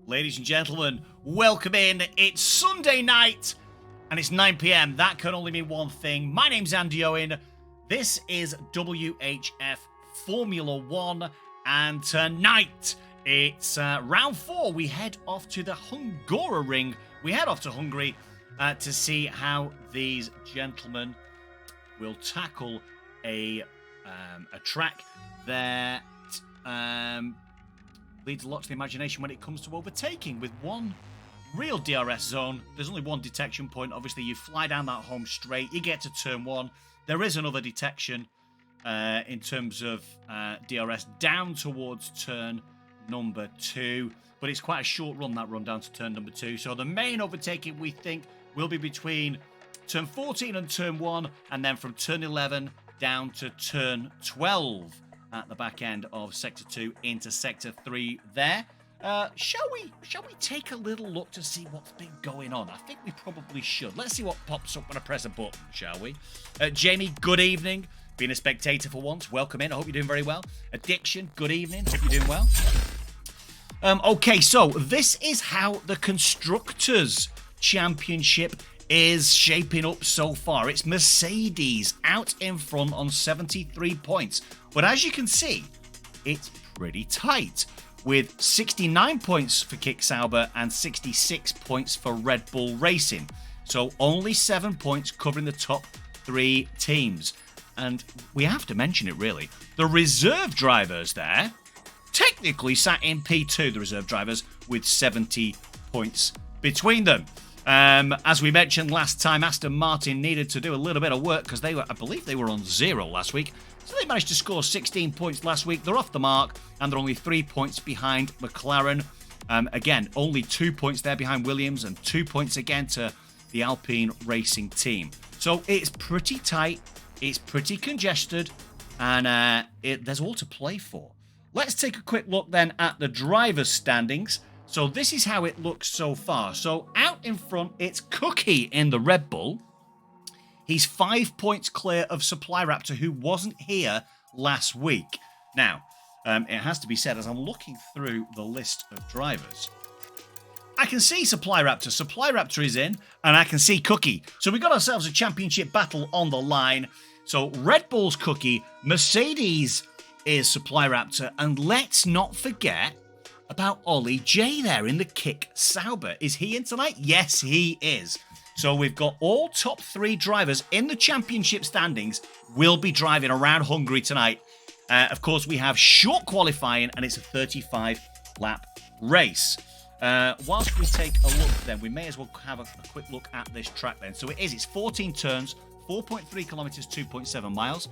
Ladies and gentlemen, welcome in. It's Sunday night and it's 9 p.m. That can only mean one thing. My name's Andy Owen. This is WHF Formula One, and tonight it's round 4. We head off to the Hungaroring. We head off to Hungary to see how these gentlemen will tackle a track that leads a lot to the imagination when it comes to overtaking. With one real DRS zone, there's only one detection point. Obviously, you fly down that home straight, you get to turn 1. There is another detection in terms of DRS down towards turn number 2, but it's quite a short run, that run down to turn number 2. So the main overtaking, we think, will be between turn 14 and turn 1, and then from turn 11 down to turn 12 at the back end of Sector 2 into Sector 3 there. Shall we take a little look to see what's been going on? I think we probably should. Let's see what pops up when I press a button, shall we? Jamie, good evening. Being a spectator for once, welcome in. I hope you're doing very well. Addiction, good evening. Hope you're doing well. Okay, so this is how the Constructors' Championship is shaping up so far. It's Mercedes out in front on 73 points. But as you can see, it's pretty tight, with 69 points for Kick Sauber and 66 points for Red Bull Racing. So only 7 points covering the top 3 teams. And we have to mention it, really. The reserve drivers there technically sat in P2, the reserve drivers, with 70 points between them. As we mentioned last time, Aston Martin needed to do a little bit of work because I believe they were on 0 last week. So they managed to score 16 points last week. They're off the mark, and they're only 3 points behind McLaren. Again, only 2 points there behind Williams, and 2 points again to the Alpine Racing team. So it's pretty tight, it's pretty congested, and there's all to play for. Let's take a quick look then at the drivers' standings. So this is how it looks so far. So out in front, it's Cookie in the Red Bull. He's 5 points clear of Supply Raptor, who wasn't here last week. Now, it has to be said, as I'm looking through the list of drivers, I can see Supply Raptor. Supply Raptor is in, and I can see Cookie. So we got ourselves a championship battle on the line. So Red Bull's Cookie, Mercedes is Supply Raptor, and let's not forget about Ollie J there in the Kick Sauber. Is he in tonight? Yes, he is. So we've got all top 3 drivers in the championship standings will be driving around Hungary tonight. Of course, we have short qualifying, and it's a 35-lap race. Whilst we take a look then, we may as well have a quick look at this track then. So it's 14 turns, 4.3 kilometers, 2.7 miles.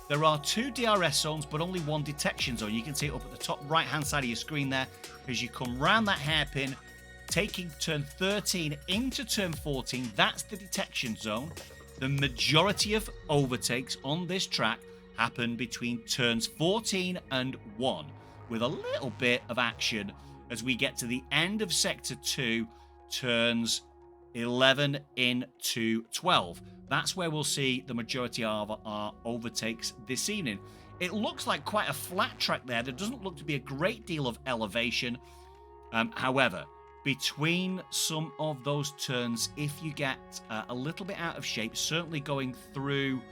There are 2 DRS zones, but only 1 detection zone. You can see it up at the top right-hand side of your screen there. As you come round that hairpin, taking turn 13 into turn 14, that's the detection zone. The majority of overtakes on this track happen between turns 14 and 1, with a little bit of action as we get to the end of Sector 2, turns 11 into 12. That's where we'll see the majority of our overtakes this evening. It looks like quite a flat track there. There doesn't look to be a great deal of elevation. However, between some of those turns, if you get a little bit out of shape, certainly going through,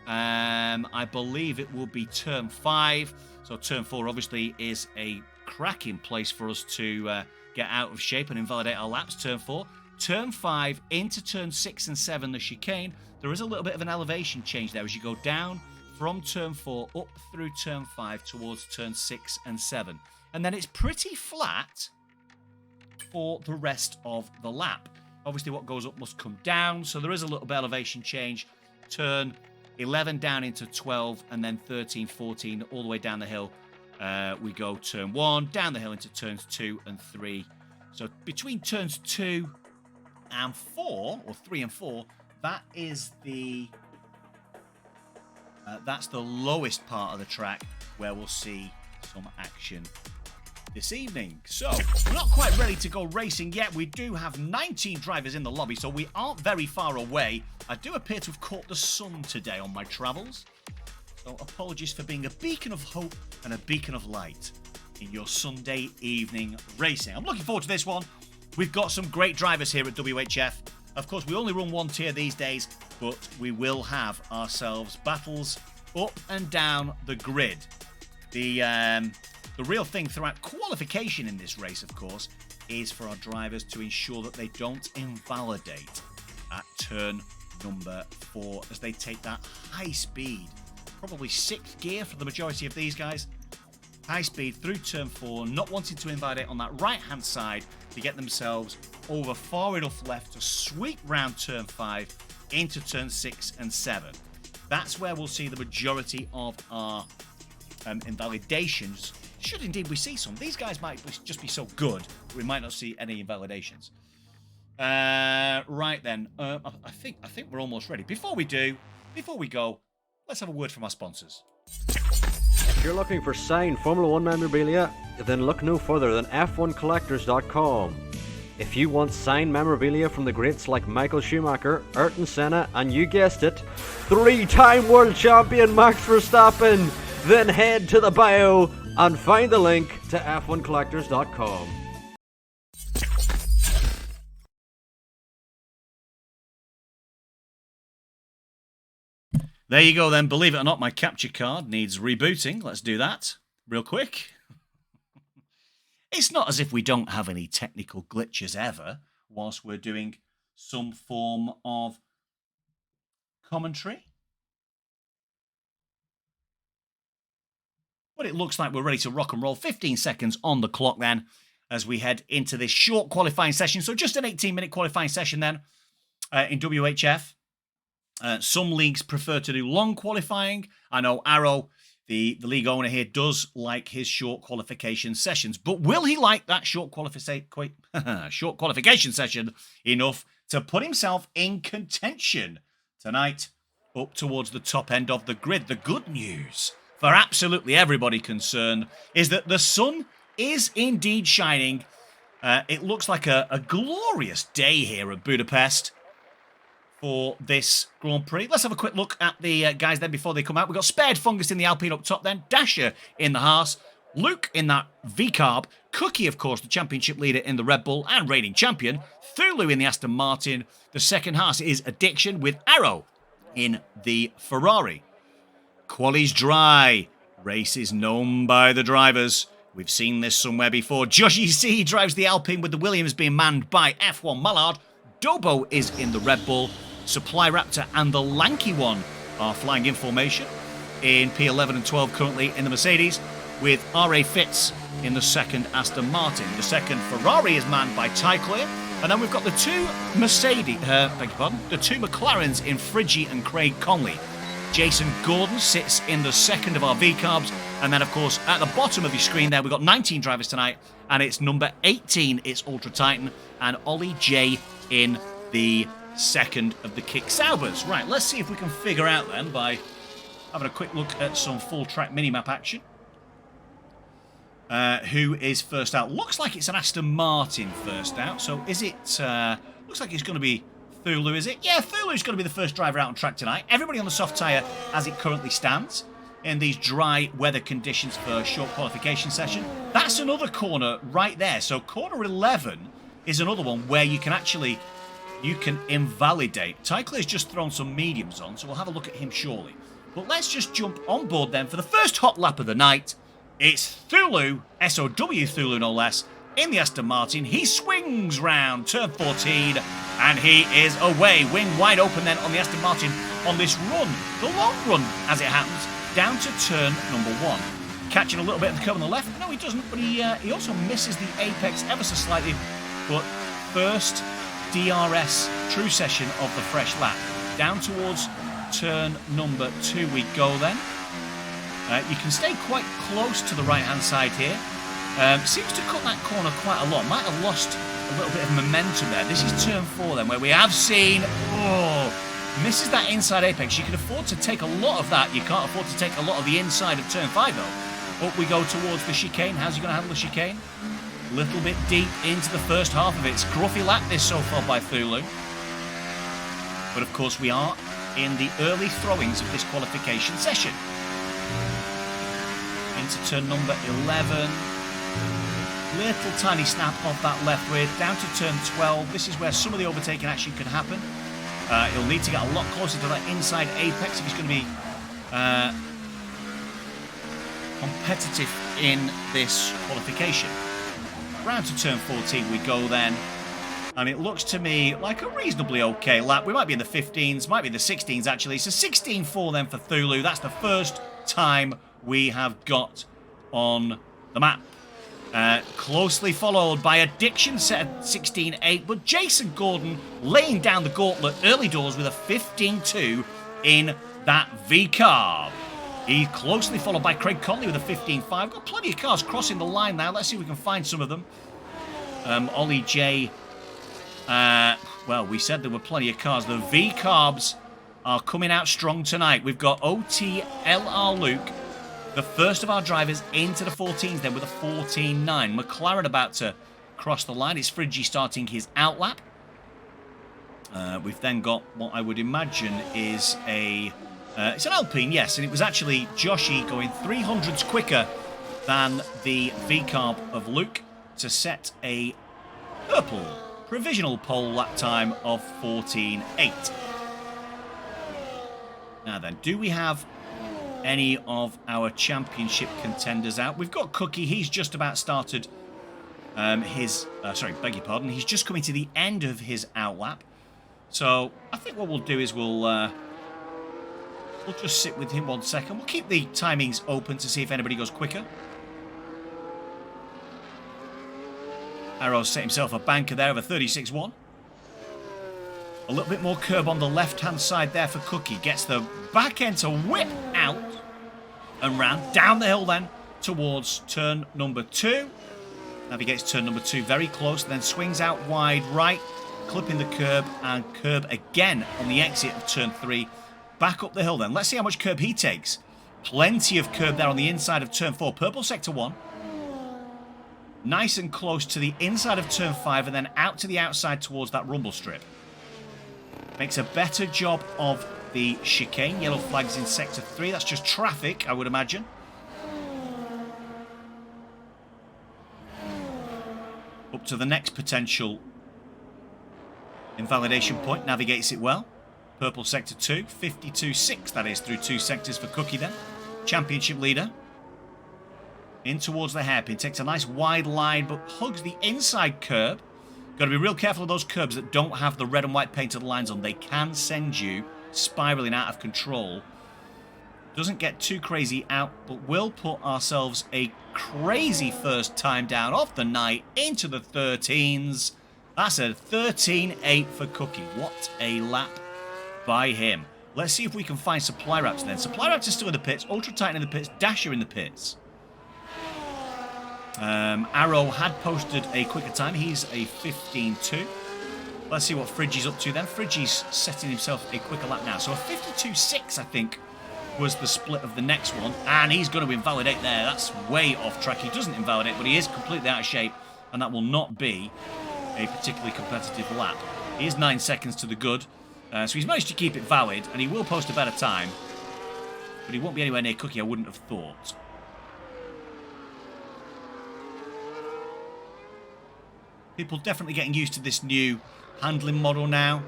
I believe it will be turn 5. So turn 4 obviously is a cracking place for us to get out of shape and invalidate our laps. Turn 4. Turn 5 into turn 6 and 7, the chicane. There is a little bit of an elevation change there as you go down from turn 4 up through turn 5 towards turn 6 and 7. And then it's pretty flat for the rest of the lap. Obviously what goes up must come down, so there is a little bit of elevation change. Turn 11 down into 12, and then 13, 14, all the way down the hill. We go turn 1, down the hill into turns 2 and 3. So between turns 2 and 4, or 3 and 4, that is that's the lowest part of the track where we'll see some action this evening. So we're not quite ready to go racing yet. We do have 19 drivers in the lobby, so we aren't very far away. I do appear to have caught the sun today on my travels, so apologies for being a beacon of hope and a beacon of light in your Sunday evening racing. I'm looking forward to this one. We've got some great drivers here at WHF. Of course, we only run 1 tier these days, but we will have ourselves battles up and down the grid. The real thing throughout qualification in this race, of course, is for our drivers to ensure that they don't invalidate at turn number 4 as they take that high speed, probably 6th gear for the majority of these guys. High speed through turn 4, not wanting to invalidate on that right-hand side to get themselves over far enough left to sweep round turn 5 into turn 6 and 7. That's where we'll see the majority of our invalidations. Should indeed we see some. These guys might just be so good that we might not see any invalidations. Right then, I think we're almost ready. Before we go, let's have a word from our sponsors. If you're looking for signed Formula 1 memorabilia, then look no further than F1Collectors.com. If you want signed memorabilia from the greats like Michael Schumacher, Ayrton Senna, and you guessed it, 3-time world champion Max Verstappen, then head to the bio and find the link to f1collectors.com. There you go then. Believe it or not, my capture card needs rebooting. Let's do that real quick. It's not as if we don't have any technical glitches ever whilst we're doing some form of commentary. But it looks like we're ready to rock and roll. 15 seconds on the clock then as we head into this short qualifying session. So just an 18-minute qualifying session then in WHF. Some leagues prefer to do long qualifying. I know Arrow, the league owner here, does like his short qualification sessions. But will he like that short qualification session enough to put himself in contention tonight up towards the top end of the grid? The good news for absolutely everybody concerned is that the sun is indeed shining. It looks like a glorious day here at Budapest for this Grand Prix. Let's have a quick look at the guys then before they come out. We've got Spared Fungus in the Alpine up top then, Dasher in the Haas, Luke in that V-Carb, Cookie, of course, the championship leader in the Red Bull and reigning champion, Thulu in the Aston Martin. The second Haas is Addiction with Arrow in the Ferrari. Quali's dry. Race is known by the drivers. We've seen this somewhere before. Joshi C drives the Alpine with the Williams being manned by F1 Mallard. Dobo is in the Red Bull. Supply Raptor and the Lanky One are flying in formation in P11 and 12 currently in the Mercedes, with R.A. Fitz in the second Aston Martin. The second Ferrari is manned by Tyclear, and then we've got the two the two McLarens in Friggy and Craig Conley. Jason Gordon sits in the second of our V-Carbs, and then of course at the bottom of your screen there we've got 19 drivers tonight, and it's number 18, it's Ultra Titan, and Ollie J in the second of the Kick Saubers. Right, let's see if we can figure out then by having a quick look at some full track minimap action. Who is first out? Looks like it's an Aston Martin first out. So is it, looks like it's going to be Thulu, is it? Yeah, Thulu's going to be the first driver out on track tonight. Everybody on the soft tyre as it currently stands in these dry weather conditions for short qualification session. That's another corner right there. So corner 11 is another one where you can actually, invalidate. Tyclear's just thrown some mediums on, so we'll have a look at him shortly. But let's just jump on board then for the first hot lap of the night. It's Thulu, SOW Thulu no less, in the Aston Martin. He swings round turn 14, and he is away. Wing wide open then on the Aston Martin on this run, the long run as it happens, down to turn number 1. Catching a little bit of the curve on the left. No, he doesn't, but he also misses the apex ever so slightly. But first DRS true session of the fresh lap. Down towards turn number 2 we go then. You can stay quite close to the right-hand side here. Seems to cut that corner quite a lot. Might have lost a little bit of momentum there. This is turn 4 then, where we have seen... misses that inside apex. You can afford to take a lot of that. You can't afford to take a lot of the inside of turn 5, though. Up we go towards the chicane. How's he going to handle the chicane? A little bit deep into the first half of it. Scruffy lap this so far by Thulu. But, of course, we are in the early throwings of this qualification session. Into turn number 11. Little tiny snap off that left rear. Down to turn 12. This is where some of the overtaking action can happen. He'll need to get a lot closer to that inside apex if he's going to be competitive in this qualification. Round to turn 14 we go then. And it looks to me like a reasonably okay lap. We might be in the 15s, might be in the 16s actually. So 16.4 then for Thulu. That's the first time we have got on the map. Closely followed by Addiction set at 16.8, but Jason Gordon laying down the gauntlet early doors with a 15.2 in that V-Carb. He's closely followed by Craig Conley with a 15.5. Got plenty of cars crossing the line now. Let's see if we can find some of them. Ollie J. Well, we said there were plenty of cars. The V-Carbs are coming out strong tonight. We've got OTLR Luke, the first of our drivers into the 14s then with a 14.9. McLaren about to cross the line. It's Friggy starting his outlap. We've then got what I would imagine is a... it's an Alpine, yes, and it was actually Joshi going 300s quicker than the V-carb of Luke to set a purple provisional pole lap time of 14.8. Now then, do we have any of our championship contenders out? We've got Cookie. He's just about started beg your pardon. He's just coming to the end of his outlap. So I think what we'll do is we'll just sit with him 1 second. We'll keep the timings open to see if anybody goes quicker. Arrow's set himself a banker there of a 36.1. A little bit more curb on the left-hand side there for Cookie. Gets the back end to whip out and round. Down the hill then towards turn number 2. Navigates turn number 2 very close. Then swings out wide right. Clipping the curb and curb again on the exit of turn 3. Back up the hill then. Let's see how much curb he takes. Plenty of curb there on the inside of turn 4. Purple sector 1. Nice and close to the inside of turn 5 and then out to the outside towards that rumble strip. Makes a better job of the chicane. Yellow flags in sector 3. That's just traffic, I would imagine. Up to the next potential invalidation point. Navigates it well. Purple sector 2. 52.6, that is, through 2 sectors for Cookie then. Championship leader. In towards the hairpin. Takes a nice wide line, but hugs the inside curb. Got to be real careful of those curbs that don't have the red and white painted lines on. They can send you spiraling out of control. Doesn't get too crazy out, but will put ourselves a crazy first time down off the night into the 13s. That's a 13.8 for Cookie. What a lap by him. Let's see if we can find Supply Raptor then. Supply Raptor's still in the pits. Ultra Titan in the pits. Dasher in the pits. Arrow had posted a quicker time. He's a 15.2. Let's see what Friggy's up to then. Friggy's setting himself a quicker lap now. So a 52.6, I think, was the split of the next one. And he's going to invalidate there. That's way off track. He doesn't invalidate, but he is completely out of shape. And that will not be a particularly competitive lap. He is 9 seconds to the good. So he's managed to keep it valid. And he will post a better time. But he won't be anywhere near Cookie, I wouldn't have thought. People definitely getting used to this new handling model now.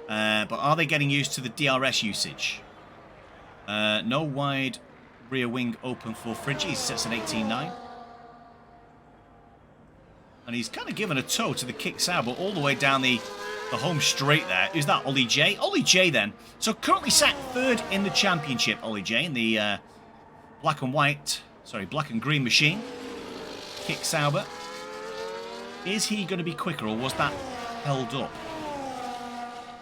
But are they getting used to the DRS usage? No wide rear wing open for Friggy. He sets an 18.9. And he's kind of given a toe to the kick Sauber all the way down the home straight there. Is that Ollie J? Ollie J then. So currently sat 3rd in the championship, Ollie J, in the black and green machine. Kick Sauber. Is he going to be quicker, or was that held up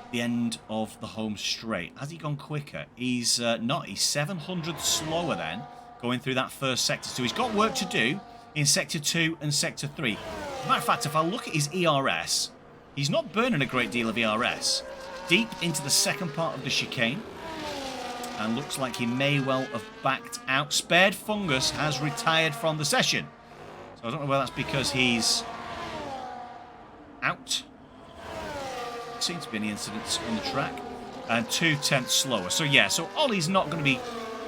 at the end of the home straight? Has he gone quicker? He's not. He's 700 slower then, going through that first sector. So he's got work to do in Sector 2 and Sector 3. As a matter of fact, if I look at his ERS, he's not burning a great deal of ERS. Deep into the second part of the chicane. And looks like he may well have backed out. Spared Fungus has retired from the session. So I don't know whether that's because he's out. Seems to be any incidents on the track. And 2/10 slower. So yeah, so Ollie's not going to be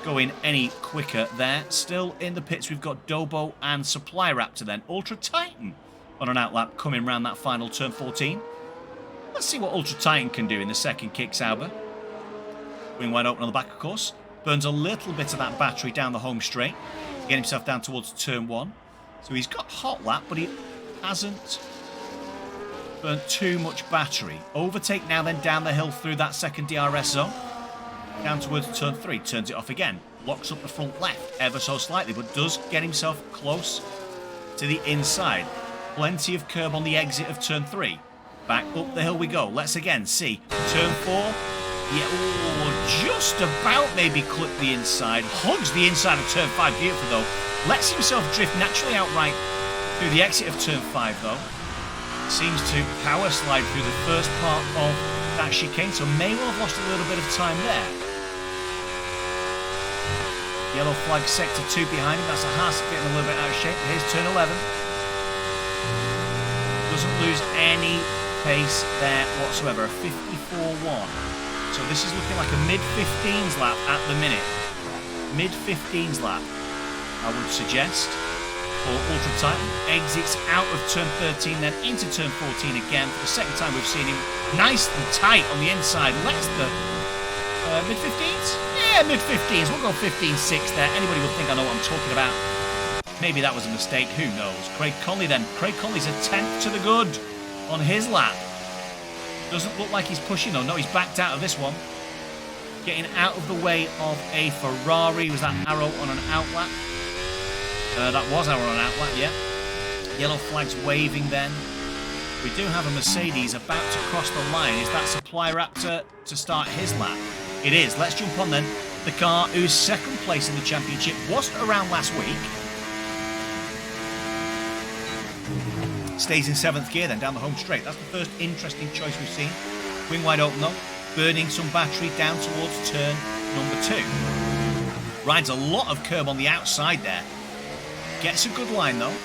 going any quicker there. Still in the pits, we've got Dobo and Supply Raptor then. Ultra Titan on an outlap coming round that final turn 14. Let's see what Ultra Titan can do in the second kick Sauber. Wing wide open on the back, of course. Burns a little bit of that battery down the home straight to get himself down towards turn 1. So he's got hot lap, but he hasn't burnt too much battery. Overtake now then down the hill through that second DRS zone. Down towards turn 3. Turns it off again. Locks up the front left ever so slightly, but does get himself close to the inside. Plenty of curb on the exit of turn 3. Back up the hill we go. Let's again see. Turn 4. Yeah, ooh, just about maybe clip the inside. Hugs the inside of turn 5. Beautiful though. Lets himself drift naturally outright through the exit of turn 5 though. Seems to power slide through the first part of that chicane, so may well have lost a little bit of time there. Yellow flag sector 2 behind him. That's a Haas getting a little bit out of shape. Here's turn 11. Doesn't lose any pace there whatsoever. A 54.1. So this is looking like a mid-15s lap at the minute. Mid-15s lap. I would suggest, for Ultra Titan. Exits out of turn 13, then into turn 14 again. For the second time we've seen him nice and tight on the inside. Let's the mid-15s? Yeah, mid-15s. We'll go 15-6 there. Anybody will think I know what I'm talking about. Maybe that was a mistake. Who knows? Craig Conley then. Craig Conley's a 10th to the good on his lap. Doesn't look like he's pushing though. No, he's backed out of this one. Getting out of the way of a Ferrari. Was that arrow on an outlap? That was arrow on an outlap, yeah. Yellow flag's waving then. We do have a Mercedes about to cross the line. Is that Supply Raptor to start his lap? It is. Let's jump on then. The car who's second place in the championship wasn't around last week. Stays in 7th gear then, down the home straight. That's the first interesting choice we've seen. Wing wide open though. Burning some battery down towards turn number 2. Rides a lot of curb on the outside there. Gets a good line though.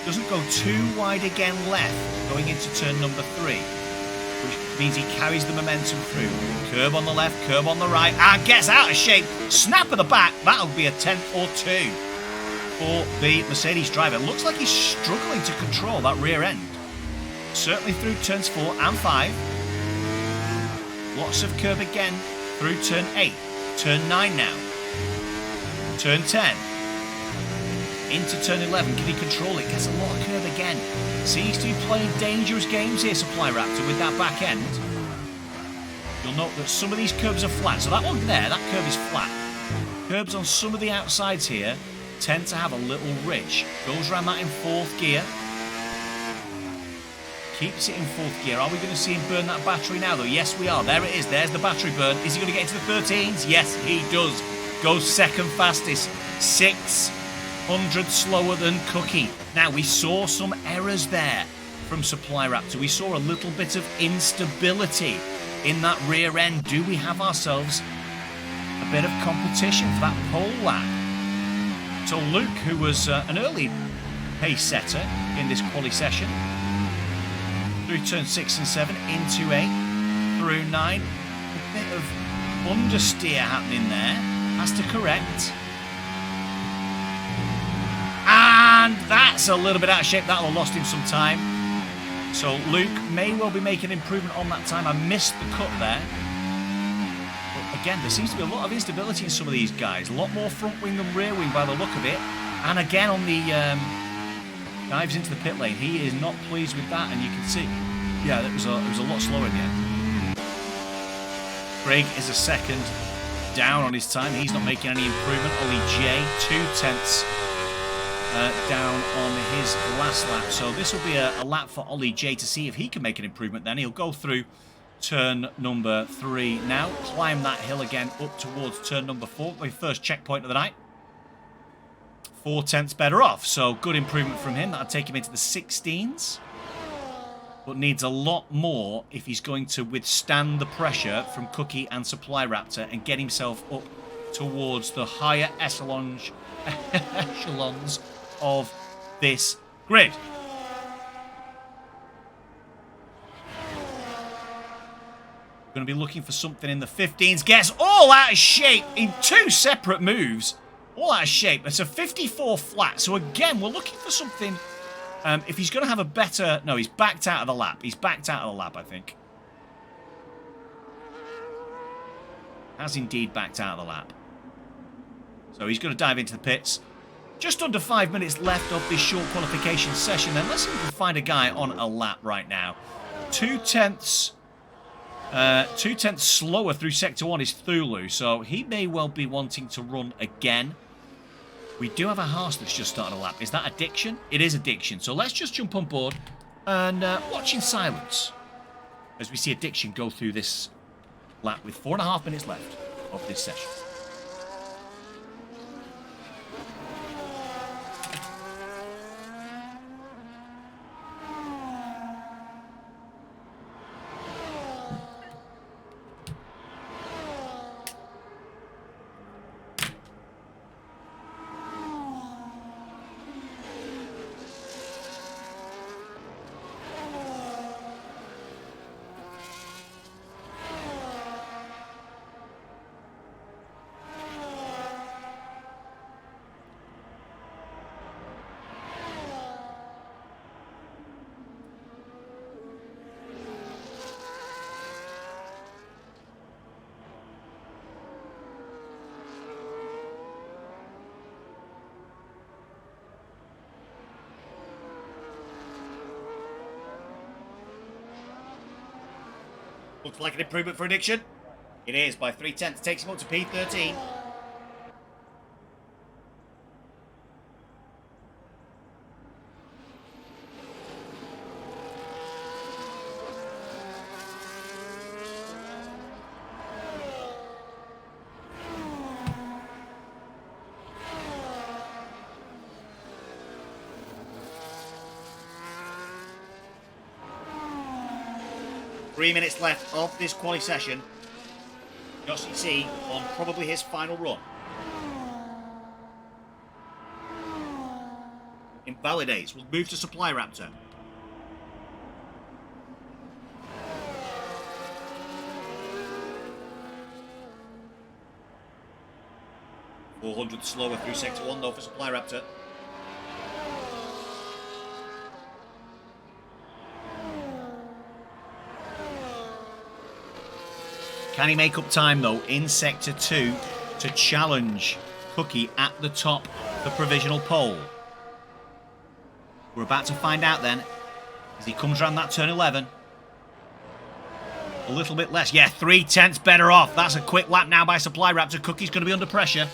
Doesn't go too wide again left going into turn number 3. Which means he carries the momentum through. Curb on the left, curb on the right. And gets out of shape. Snap at the back. That'll be a 10th or 2 for the Mercedes driver. Looks like he's struggling to control that rear end. Certainly through turns 4 and 5. Lots of curb again through turn 8. Turn 9 now. Turn 10. Into turn 11. Can he control it? Gets a lot of curb again. Seems to be playing dangerous games here, Supply Raptor, with that back end. You'll note that some of these curbs are flat. So that one there, that curb is flat. Curbs on some of the outsides here tend to have a little ridge. Goes around that in 4th gear. Keeps it in 4th gear. Are we going to see him burn that battery now, though? Yes, we are. There it is. There's the battery burn. Is he going to get into the 13s? Yes, he does. Goes second fastest. 600 slower than Cookie. Now, we saw some errors there from Supply Raptor. We saw a little bit of instability in that rear end. Do we have ourselves a bit of competition for that pole lap? So Luke, who was an early pace setter in this quali session, through turn 6 and 7, into 8, through 9. A bit of understeer happening there. Has to correct. And that's a little bit out of shape. That'll have lost him some time. So Luke may well be making an improvement on that time. I missed the cut there. But again, there seems to be a lot of instability in some of these guys. A lot more front wing than rear wing by the look of it. And again on the dives into the pit lane. He is not pleased with that, and you can see, yeah, it was a lot slower in the end. Craig is a second down on his time. He's not making any improvement. Ollie J, 2/10 down on his last lap. So this will be a lap for Ollie J to see if he can make an improvement. Then he'll go through turn number 3 now, climb that hill again up towards turn number 4, the first checkpoint of the night. 4/10 better off, so good improvement from him. That'll take him into the 16s, but needs a lot more if he's going to withstand the pressure from Cookie and Supply Raptor and get himself up towards the higher echelons of this grid. Going to be looking for something in the 15s. Gets all out of shape in 2 separate moves. All out of shape. It's a 54 flat. So again, we're looking for something. If he's going to have a better... No, he's backed out of the lap. He's backed out of the lap, I think. Has indeed backed out of the lap. So he's going to dive into the pits. Just under 5 minutes left of this short qualification session. Then let's see if we can find a guy on a lap right now. 2/10 slower through Sector 1 is Thulu. So he may well be wanting to run again. We do have a Haas that's just started a lap. Is that Addiction? It is Addiction. So let's just jump on board and watch in silence as we see Addiction go through this lap with 4.5 minutes left of this session. Looks like an improvement for Addiction. It is by 0.3. Takes him up to P13. Minutes left of this quali session. Yossi C on probably his final run. Invalidates. We'll move to Supply Raptor. .400 slower through Sector 1 though for Supply Raptor. Can he make up time, though, in Sector 2 to challenge Cookie at the top of the provisional pole? We're about to find out then, as he comes around that turn 11. A little bit less. Yeah, 0.3 better off. That's a quick lap now by Supply Raptor. Cookie's going to be under pressure.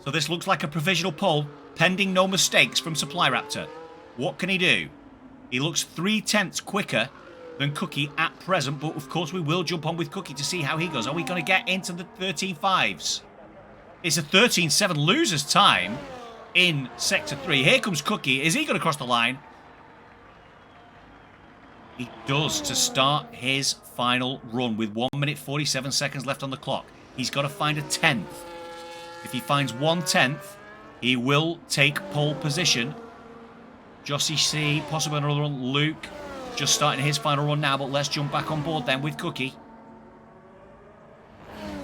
So this looks like a provisional pole, pending no mistakes from Supply Raptor. What can he do? He looks 0.3 quicker than Cookie at present, but of course we will jump on with Cookie to see how he goes. Are we going to get into the 13.5s? It's a 13.7 loser's time in Sector 3. Here comes Cookie. Is he going to cross the line? He does to start his final run with 1 minute 47 seconds left on the clock. He's got to find a 10th. If he finds 1/10, he will take pole position. Jossie C, possibly another run. Luke just starting his final run now, but let's jump back on board then with Cookie.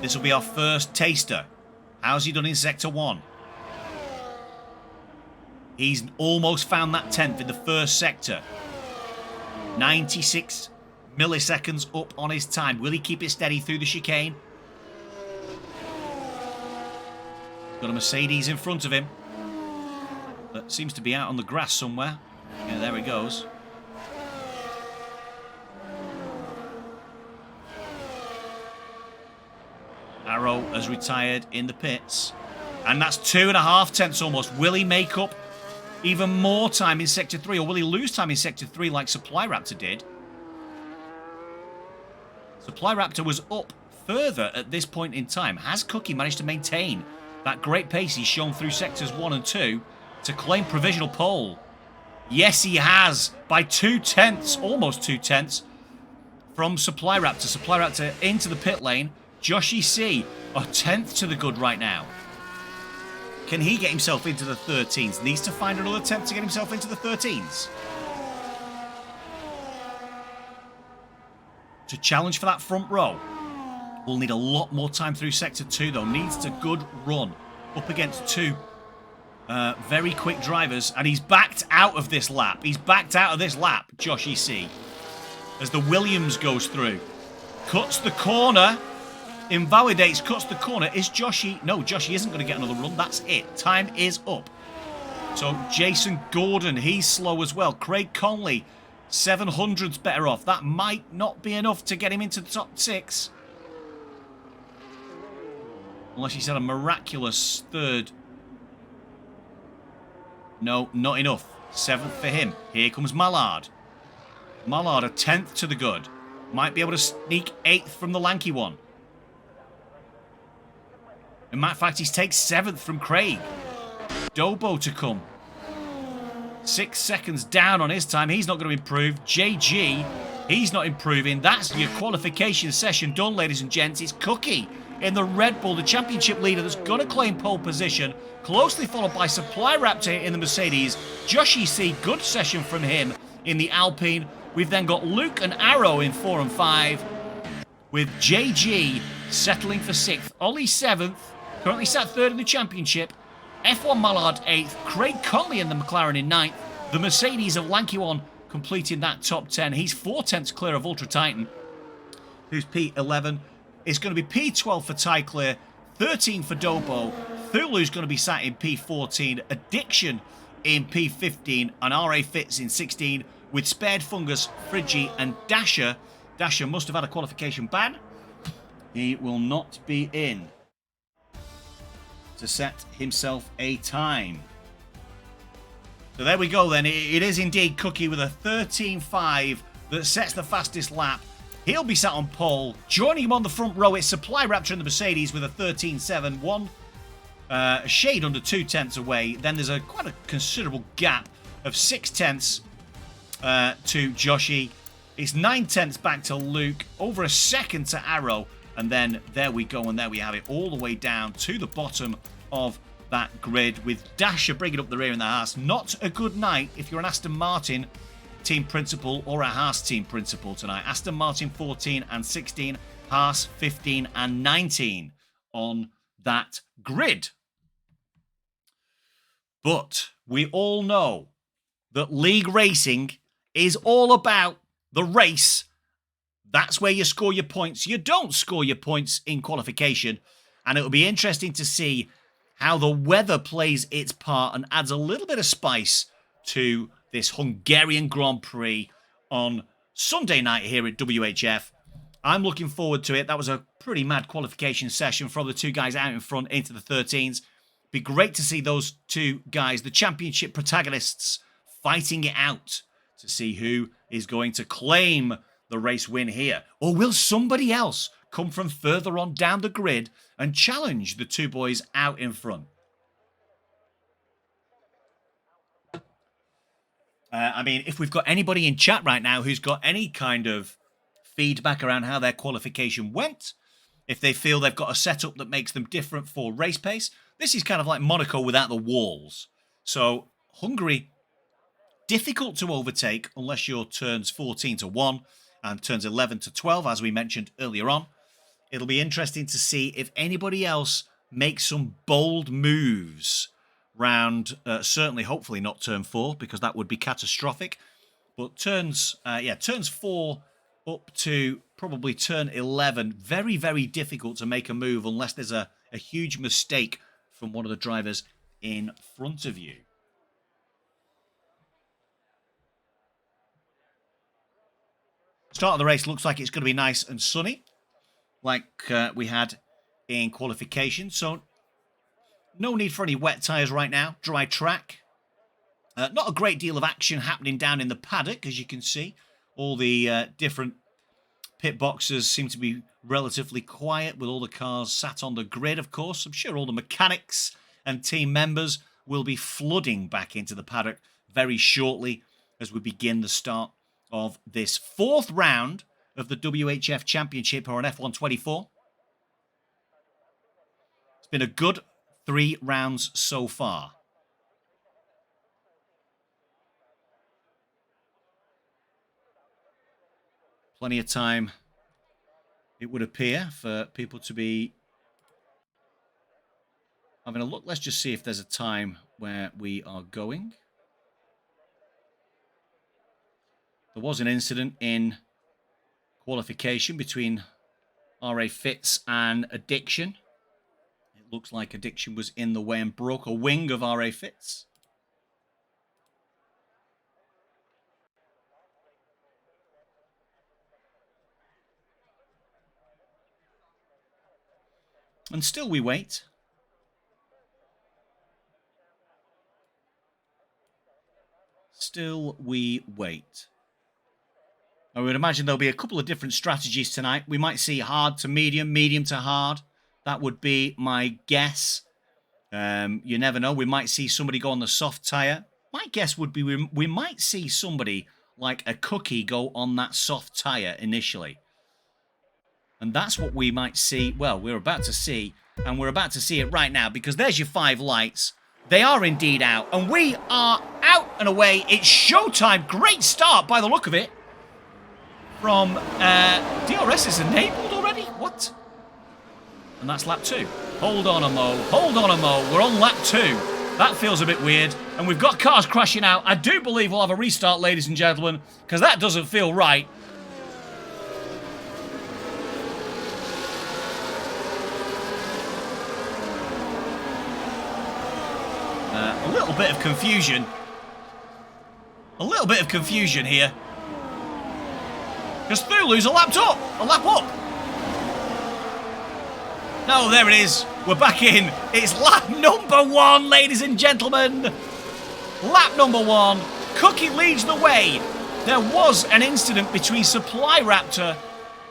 This will be our first taster. How's he done in Sector 1? He's almost found that 10th in the first sector. 96 milliseconds up on his time. Will he keep it steady through the chicane? Got a Mercedes in front of him. That seems to be out on the grass somewhere. Yeah, there he goes. Arrow has retired in the pits. And that's 2.5 tenths almost. Will he make up even more time in Sector 3? Or will he lose time in Sector 3 like Supply Raptor did? Supply Raptor was up further at this point in time. Has Cookie managed to maintain that great pace he's shown through Sectors 1 and 2 to claim provisional pole? Yes, he has. By 2/10, almost 2/10 from Supply Raptor. Supply Raptor into the pit lane. Joshy C, a 10th to the good right now. Can he get himself into the 13s? Needs to find another 10th to get himself into the 13s. To challenge for that front row. We'll need a lot more time through Sector 2 though. Needs a good run up against two very quick drivers. And he's backed out of this lap. He's backed out of this lap, Joshy C. As the Williams goes through. Cuts the corner. Invalidates, cuts the corner. Is Joshy... No, Joshy isn't going to get another run. That's it. Time is up. So, Jason Gordon, he's slow as well. Craig Conley, 700's better off. That might not be enough to get him into the top 6. Unless he's had a miraculous third. No, not enough. 7th for him. Here comes Mallard. Mallard, a 10th to the good. Might be able to sneak 8th from the lanky one. In fact, he takes 7th from Craig. Dobo to come. 6 seconds down on his time. He's not going to improve. JG, he's not improving. That's your qualification session done, ladies and gents. It's Cookie in the Red Bull, the championship leader that's going to claim pole position. Closely followed by Supply Raptor in the Mercedes. Joshy C, good session from him in the Alpine. We've then got Luke and Arrow in 4 and 5. With JG settling for 6th. Ollie 7th. Currently sat 3rd in the championship. F1 Mallard 8th. Craig Conley in the McLaren in 9th. The Mercedes of Lanky One completing that top 10. He's 4/10 clear of Ultra Titan, who's P11. It's going to be P12 for Ty Clear. 13 for Dobo. Thulu's going to be sat in P14. Addiction in P15. And RA Fitz in 16. with Spared Fungus, Friggy, and Dasher. Dasher must have had a qualification ban. He will not be in to set himself a time. So there we go then. It is indeed Cookie with a 13.5 that sets the fastest lap. He'll be sat on pole. Joining him on the front row is Supply Raptor and the Mercedes with a 13.7. A shade under 2/10 away. Then there's quite a considerable gap of 6/10 to Joshi. It's 9/10 back to Luke. Over a second to Arrow. And then there we go, and there we have it, all the way down to the bottom of that grid, with Dasher bringing up the rear in the Haas. Not a good night if you're an Aston Martin team principal or a Haas team principal tonight. Aston Martin 14 and 16, Haas 15 and 19 on that grid. But we all know that league racing is all about the race. That's where you score your points. You don't score your points in qualification. And it'll be interesting to see how the weather plays its part and adds a little bit of spice to this Hungarian Grand Prix on Sunday night here at WHF. I'm looking forward to it. That was a pretty mad qualification session from the two guys out in front into the 13s. Be great to see those two guys, the championship protagonists, fighting it out to see who is going to claim the race win here. Or will somebody else come from further on down the grid and challenge the two boys out in front? I mean, if we've got anybody in chat right now who's got any kind of feedback around how their qualification went, if they feel they've got a setup that makes them different for race pace, this is kind of like Monaco without the walls. So Hungary, difficult to overtake unless you're turns 14 to 1 and turns 11 to 12, as we mentioned earlier on. It'll be interesting to see if anybody else makes some bold moves round, certainly, hopefully not turn 4, because that would be catastrophic. But turns 4 up to probably turn 11, very, very difficult to make a move unless there's a huge mistake from one of the drivers in front of you. Start of the race looks like it's going to be nice and sunny, like we had in qualification. So no need for any wet tyres right now. Dry track. Not a great deal of action happening down in the paddock, as you can see. All the different pit boxes seem to be relatively quiet, with all the cars sat on the grid, of course. I'm sure all the mechanics and team members will be flooding back into the paddock very shortly as we begin the start of this fourth round of the WHF Championship or an F124. It's been a good 3 rounds so far. Plenty of time, it would appear, for people to be having a look. Let's just see if there's a time where we are going. There was an incident in qualification between RA Fitz and Addiction. It looks like Addiction was in the way and broke a wing of RA Fitz. And still we wait. Still we wait. I would imagine there'll be a couple of different strategies tonight. We might see hard to medium, medium to hard. That would be my guess. You never know. We might see somebody go on the soft tyre. My guess would be we might see somebody like a Cookie go on that soft tyre initially. And that's what we might see. Well, we're about to see. And we're about to see it right now, because there's your 5 lights. They are indeed out. And we are out and away. It's showtime. Great start by the look of it. From DRS is enabled already? What? And that's lap 2. Hold on a mo. Hold on a mo. We're on lap 2. That feels a bit weird. And we've got cars crashing out. I do believe we'll have a restart, ladies and gentlemen, because that doesn't feel right. A little bit of confusion. a little bit of confusion here. Because Thulu's a lap up. No, there it is. We're back in. It's lap number 1, ladies and gentlemen. Lap number 1. Cookie leads the way. There was an incident between Supply Raptor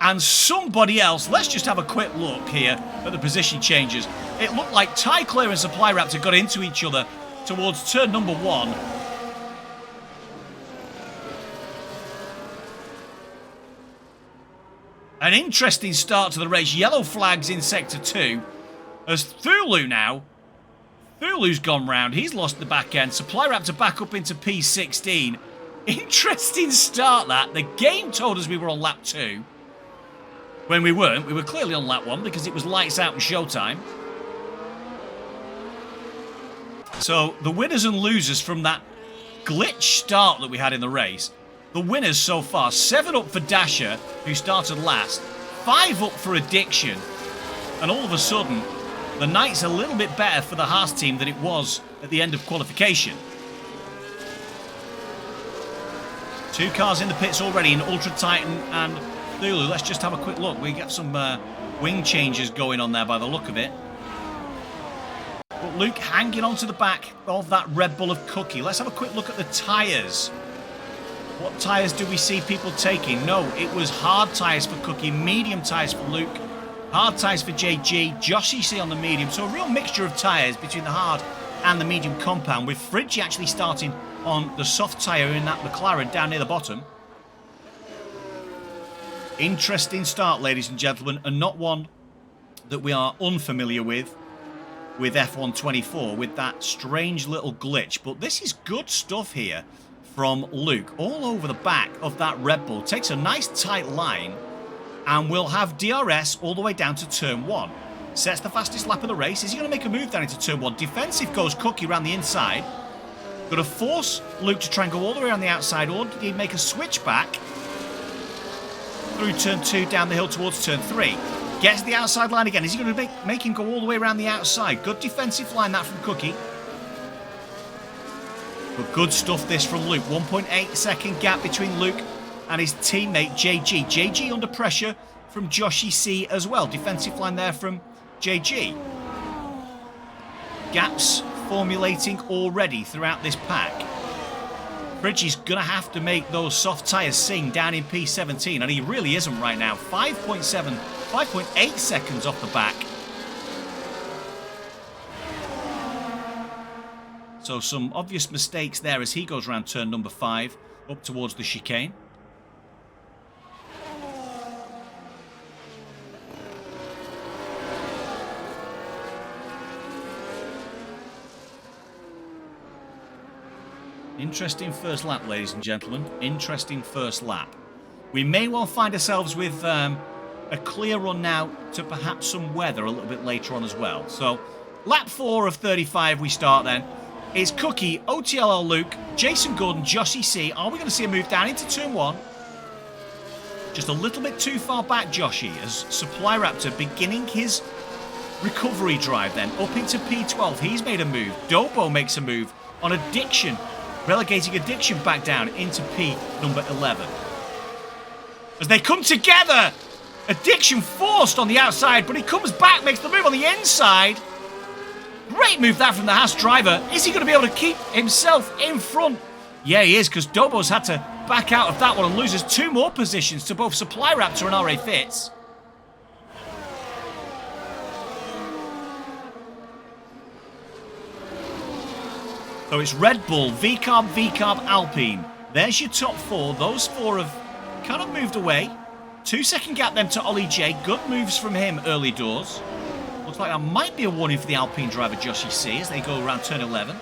and somebody else. Let's just have a quick look here at the position changes. It looked like Ty Clear and Supply Raptor got into each other towards turn number 1. An interesting start to the race. Yellow flags in Sector 2. As Thulu's gone round. He's lost the back end. Supply Raptor back up into P16. Interesting start that. The game told us we were on lap 2. When we weren't. We were clearly on lap 1 because it was lights out and showtime. So the winners and losers from that glitch start that we had in the race. The winners so far, 7 up for Dasher, who started last, 5 up for Addiction, and all of a sudden, the night's a little bit better for the Haas team than it was at the end of qualification. 2 cars in the pits already in Ultra Titan and Thulu. Let's just have a quick look. We get some wing changes going on there by the look of it. But Luke hanging onto the back of that Red Bull of Cookie. Let's have a quick look at the tyres. What tyres do we see people taking? No, it was hard tyres for Cookie, medium tyres for Luke, hard tyres for JG, Joshy C on the medium. So a real mixture of tyres between the hard and the medium compound, with Fridgie actually starting on the soft tyre in that McLaren down near the bottom. Interesting start, ladies and gentlemen, and not one that we are unfamiliar with F1 24, with that strange little glitch. But this is good stuff here from Luke, all over the back of that Red Bull. Takes a nice tight line, and we'll have DRS all the way down to turn 1. Sets the fastest lap of the race. Is he going to make a move down into turn 1? Defensive goes Cookie around the inside. Got to force Luke to try and go all the way around the outside, or did he make a switch back through turn 2 down the hill towards turn 3? Gets the outside line again. Is he going to make him go all the way around the outside? Good defensive line that from Cookie. But good stuff this from Luke. 1.8 second gap between Luke and his teammate JG. JG under pressure from Joshy C as well. Defensive line there from JG. Gaps formulating already throughout this pack. Fridgie's going to have to make those soft tyres sing down in P17, and he really isn't right now. 5.8 seconds off the back. So some obvious mistakes there as he goes around turn number 5 up towards the chicane. Interesting first lap, ladies and gentlemen. Interesting first lap. We may well find ourselves with a clear run now to perhaps some weather a little bit later on as well. So lap 4 of 35 we start then. It's Cookie, OTLL Luke, Jason Gordon, Joshy C. Are we going to see a move down into turn 1? Just a little bit too far back, Joshy, as Supply Raptor beginning his recovery drive then up into P12. He's made a move. Dobo makes a move on Addiction, relegating Addiction back down into P number 11. As they come together, Addiction forced on the outside, but he comes back, makes the move on the inside. Great move that from the Haas driver. Is he going to be able to keep himself in front? Yeah, he is, because Dobo's had to back out of that one and loses 2 more positions to both Supply Raptor and RA Fitz. So it's Red Bull, VCarb, VCarb, Alpine. There's your top 4. Those 4 have kind of moved away. 2 second gap then to Ollie J. Good moves from him early doors. Looks like that might be a warning for the Alpine driver Joshy C as they go around turn 11.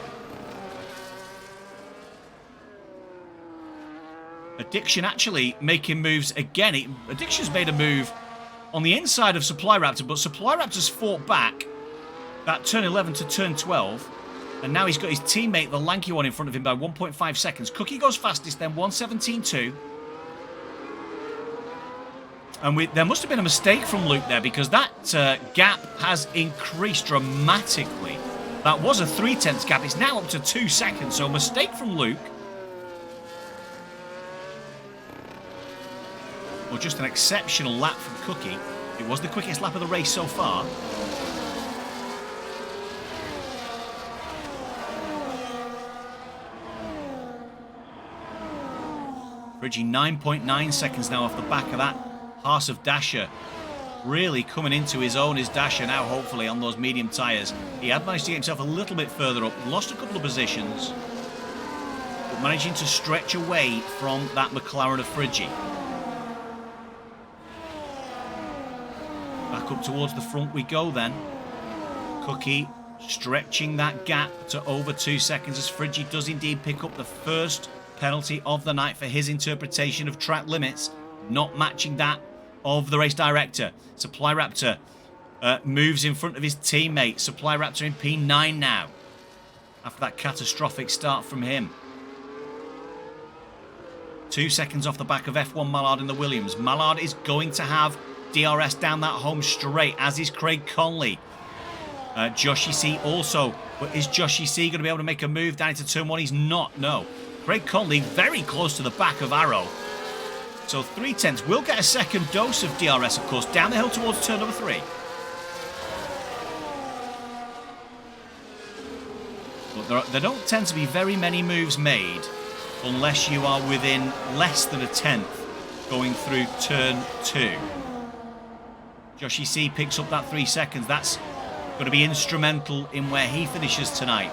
Addiction actually making moves again. Addiction's made a move on the inside of Supply Raptor, but Supply Raptor's fought back that turn 11 to turn 12. And now he's got his teammate, the lanky one, in front of him by 1.5 seconds. Cookie goes fastest then, 1:17.2. And there must have been a mistake from Luke there, because that gap has increased dramatically. That was a 3/10 gap. It's now up to 2 seconds. So a mistake from Luke. Well, just an exceptional lap from Cookie. It was the quickest lap of the race so far. Bridging 9.9 seconds now off the back of that Haas of Dasher. Really coming into his own is Dasher now, hopefully, on those medium tyres. He had managed to get himself a little bit further up, lost a couple of positions, but managing to stretch away from that McLaren of Friggy. Back up towards the front we go then. Cookie stretching that gap to over 2 seconds as Friggy does indeed pick up the first penalty of the night for his interpretation of track limits, not matching that of the race director. Supply Raptor moves in front of his teammate. Supply Raptor in P9 now, after that catastrophic start from him. 2 seconds off the back of F1 Mallard in the Williams. Mallard is going to have DRS down that home straight, as is Craig Conley. Joshy C also, but is Joshy C going to be able to make a move down into turn 1? He's not, no. Craig Conley very close to the back of Arrow. So 3/10 will get a second dose of DRS, of course, down the hill towards turn number 3. But there don't tend to be very many moves made unless you are within less than a tenth going through turn 2. Joshy C picks up that 3 seconds. That's going to be instrumental in where he finishes tonight.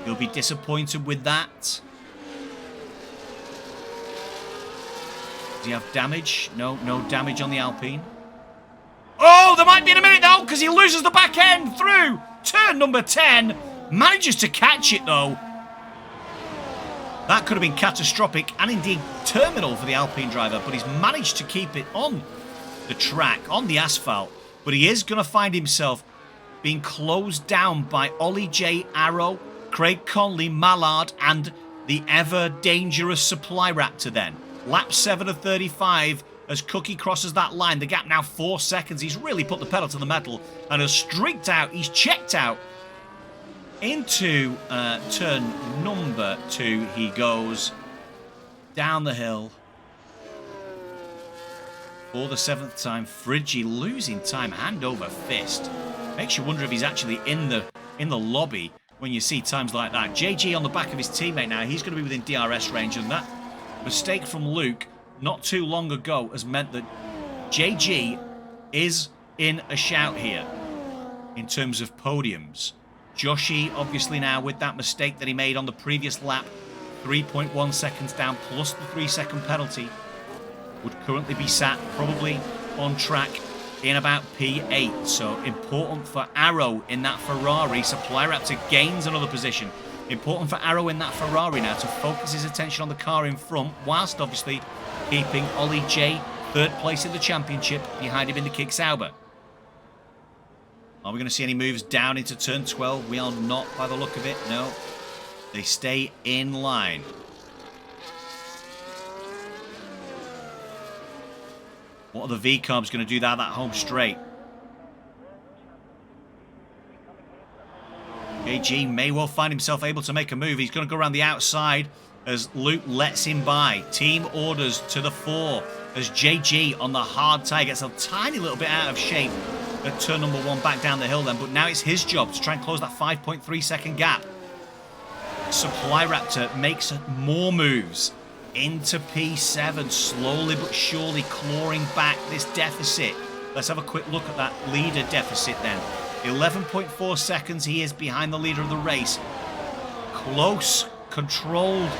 He'll be disappointed with that. Does he have damage? No damage on the Alpine. Oh, there might be in a minute though, because he loses the back end through turn number 10. Manages to catch it though. That could have been catastrophic and indeed terminal for the Alpine driver, but he's managed to keep it on the track, on the asphalt. But he is going to find himself being closed down by Ollie J. Arrow, Craig Conley, Mallard, and the ever dangerous Supply Raptor then. Lap 7 of 35 as Cookie crosses that line. The gap now 4 seconds. He's really put the pedal to the metal and has streaked out. He's checked out. Into turn number 2 he goes. Down the hill. For the 7th time, Friggy losing time hand over fist. Makes you wonder if he's actually in the lobby when you see times like that. JG on the back of his teammate now. He's going to be within DRS range, and that mistake from Luke not too long ago has meant that JG is in a shout here in terms of podiums. Joshy, obviously now with that mistake that he made on the previous lap, 3.1 seconds down plus the 3-second penalty, would currently be sat probably on track in about P8. So important for Arrow in that Ferrari. Supply Raptor gains another position. Important for Arrow in that Ferrari now to focus his attention on the car in front, whilst obviously keeping Ollie J 3rd place in the championship behind him in the Kick Sauber. Are we going to see any moves down into turn 12? We are not, by the look of it. No. They stay in line. What are the V-Carbs going to do that home straight? JG may well find himself able to make a move. He's going to go around the outside as Luke lets him by. Team orders to the 4 as JG on the hard tyre gets a tiny little bit out of shape at turn number 1 back down the hill then. But now it's his job to try and close that 5.3 second gap. Supply Raptor makes more moves into P7, slowly but surely clawing back this deficit. Let's have a quick look at that leader deficit then. 11.4 seconds he is behind the leader of the race. Close, controlled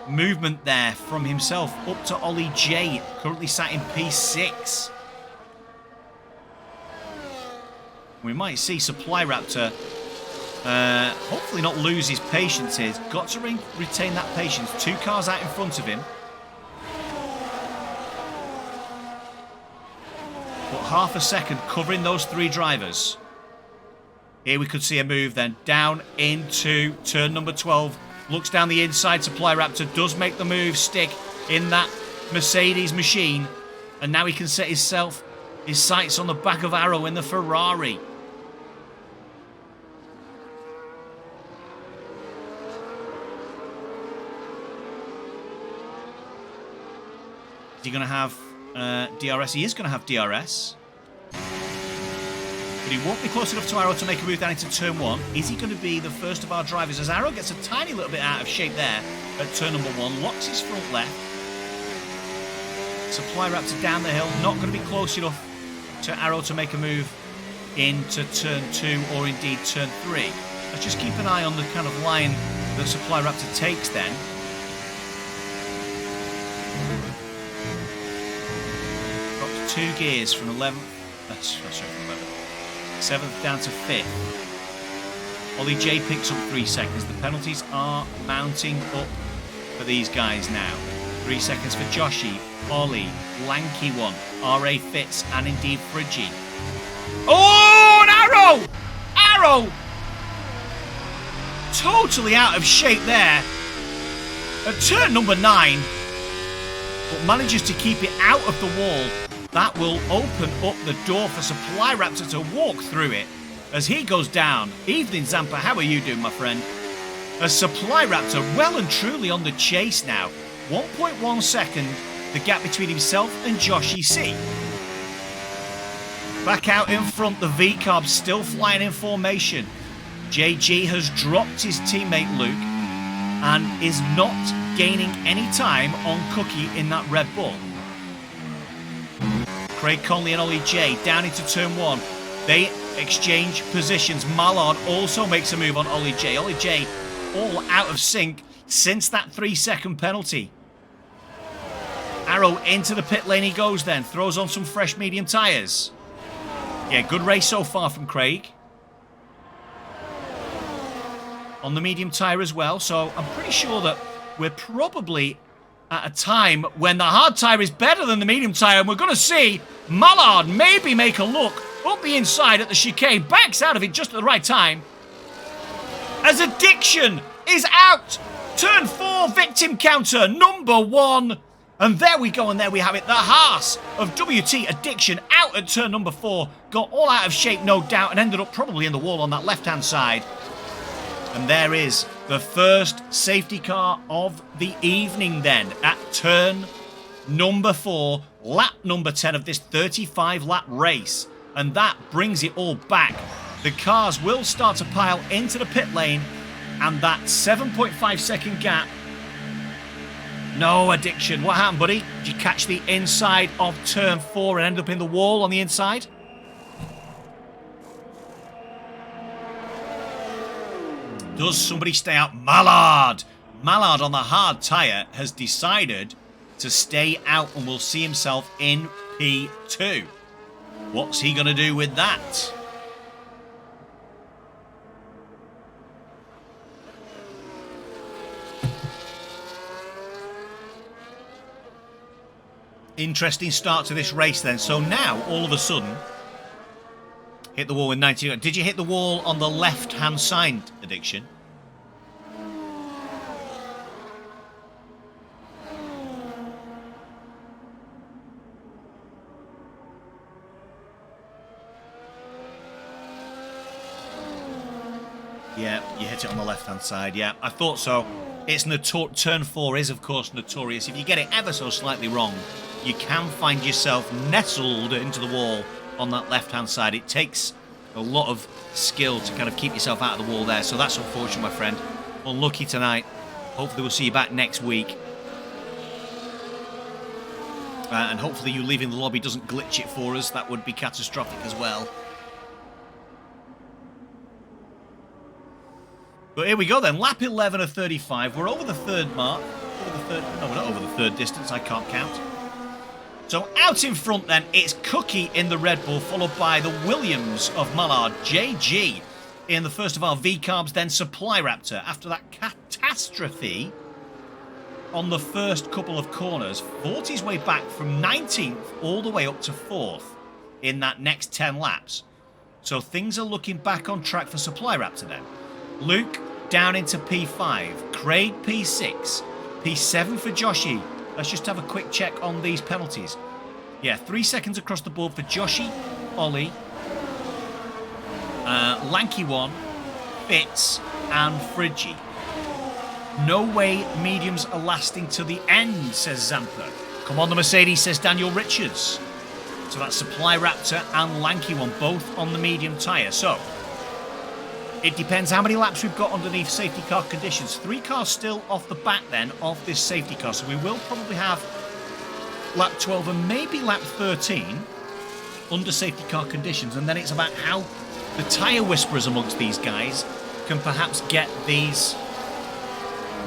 movement there from himself up to Ollie J, currently sat in P6. We might see Supply Raptor hopefully not lose his patience here. He's got to retain that patience. 2 cars out in front of him. But half a second covering those 3 drivers. Here we could see a move then. Down into turn number 12. Looks down the inside. Supply Raptor does make the move stick in that Mercedes machine. And now he can set his sights on the back of Arrow in the Ferrari. Is he going to have DRS? He is going to have DRS. But he won't be close enough to Arrow to make a move down into turn 1. Is he going to be the first of our drivers? As Arrow gets a tiny little bit out of shape there at turn number 1. Locks his front left. Supply Raptor down the hill. Not going to be close enough to Arrow to make a move into turn 2 or indeed turn 3. Let's just keep an eye on the kind of line that Supply Raptor takes then. Drops 2 gears from 11th. Sorry, from 11th. 7th down to 5th. Ollie J picks up 3 seconds. The penalties are mounting up for these guys now. 3 seconds for Joshy, Ollie, Lanky One, R.A. Fitz, and indeed Friggy. Oh, an Arrow! Arrow! Totally out of shape there. At turn number 9, but manages to keep it out of the wall. That will open up the door for Supply Raptor to walk through it as he goes down. Evening, Zampa. How are you doing, my friend? As Supply Raptor well and truly on the chase now. 1.1 second, the gap between himself and Joshy C. Back out in front, the V-Carb still flying in formation. JG has dropped his teammate Luke and is not gaining any time on Cookie in that Red Bull. Craig Conley and Ollie J down into turn 1. They exchange positions. Mallard also makes a move on Ollie J. Ollie J all out of sync since that 3-second penalty. Arrow into the pit lane he goes then. Throws on some fresh medium tyres. Yeah, good race so far from Craig. On the medium tyre as well. So I'm pretty sure that we're probably at a time when the hard tyre is better than the medium tyre. And we're going to see Mallard maybe make a look up the inside at the chicane. Backs out of it just at the right time. As Addiction is out. Turn 4 victim counter number 1. And there we go, and there we have it. The Haas of WT Addiction out at turn number 4. Got all out of shape, no doubt, and ended up probably in the wall on that left-hand side. And there is the first safety car of the evening then at turn number 4, lap number 10 of this 35-lap race. And that brings it all back. The cars will start to pile into the pit lane, and that 7.5-second gap. No, Addiction. What happened, buddy? Did you catch the inside of turn 4 and end up in the wall on the inside? Does somebody stay out? Mallard! Mallard on the hard tyre has decided to stay out and will see himself in P2. What's he going to do with that? Interesting start to this race then. So now, all of a sudden, hit the wall with 90. Did you hit the wall on the left-hand side, Addiction? Yeah, you hit it on the left-hand side. Yeah, I thought so. It's turn 4 is, of course, notorious. If you get it ever so slightly wrong, you can find yourself nestled into the wall on that left-hand side. It takes a lot of skill to kind of keep yourself out of the wall there. So that's unfortunate, my friend. Unlucky tonight. Hopefully we'll see you back next week. And hopefully you leaving the lobby doesn't glitch it for us. That would be catastrophic as well. But here we go then. Lap 11 of 35. We're over the third mark. No, we're not over the third distance. I can't count. So out in front then, it's Cookie in the Red Bull, followed by the Williams of Mallard, JG in the first of our V-Carbs, then Supply Raptor. After that catastrophe on the first couple of corners, fought his way back from 19th all the way up to 4th in that next 10 laps. So things are looking back on track for Supply Raptor then. Luke down into P5, Craig P6, P7 for Joshy. Let's just have a quick check on these penalties. Yeah, 3 seconds across the board for Joshy, Ollie, Lanky One, Fitz, and Friggy. No way mediums are lasting to the end, says Zampa. Come on, the Mercedes, says Daniel Richards. So that's Supply Raptor and Lanky One, both on the medium tyre. So it depends how many laps we've got underneath safety car conditions. 3 cars still off the back then of this safety car. So we will probably have lap 12 and maybe lap 13 under safety car conditions. And then it's about how the tyre whisperers amongst these guys can perhaps get these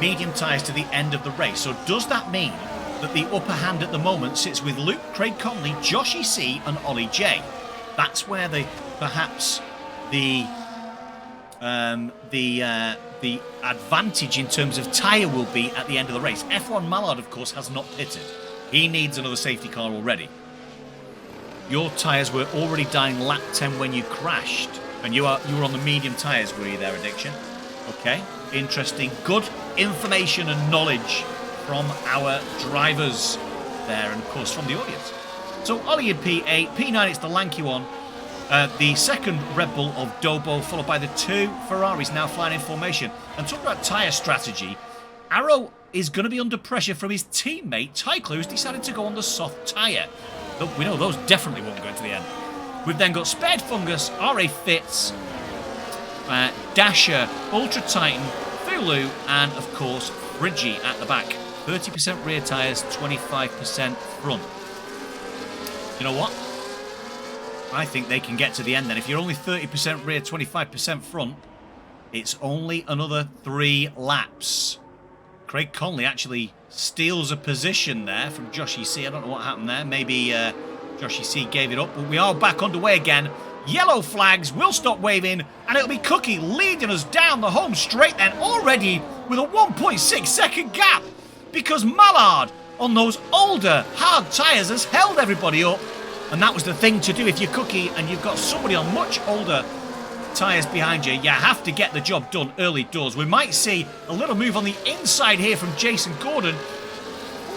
medium tyres to the end of the race. So does that mean that the upper hand at the moment sits with Luke, Craig Conley, Joshy C and Ollie J? That's where perhaps the advantage in terms of tyre will be at the end of the race. F1 Mallard, of course, has not pitted. He needs another safety car already. Your tyres were already dying lap 10 when you crashed, and you were on the medium tyres, were you there, Addiction? Okay, interesting. Good information and knowledge from our drivers there, and of course from the audience. So Ollie in P8, P9 it's the Lanky One, the second Red Bull of Dobo, followed by the 2 Ferraris now flying in formation. And talking about tyre strategy, Arrow is going to be under pressure from his teammate Tycler, who's decided to go on the soft tyre. We know those definitely won't go into the end. We've then got Spared Fungus, R.A. Fitz, Dasher, Ultra Titan, Fulu, and of course Friggy at the back. 30% rear tyres, 25% front. You know what? I think they can get to the end then. If you're only 30% rear, 25% front, it's only another 3 laps. Craig Conley actually steals a position there from Joshy C. I don't know what happened there. Maybe Joshy C gave it up. But we are back underway again. Yellow flags will stop waving, and it'll be Cookie leading us down the home straight then, already with a 1.6 second gap, because Mallard on those older hard tyres has held everybody up, and that was the thing to do. If you're Cookie and you've got somebody on much older tyres behind you, you have to get the job done early doors. We might see a little move on the inside here from Jason Gordon.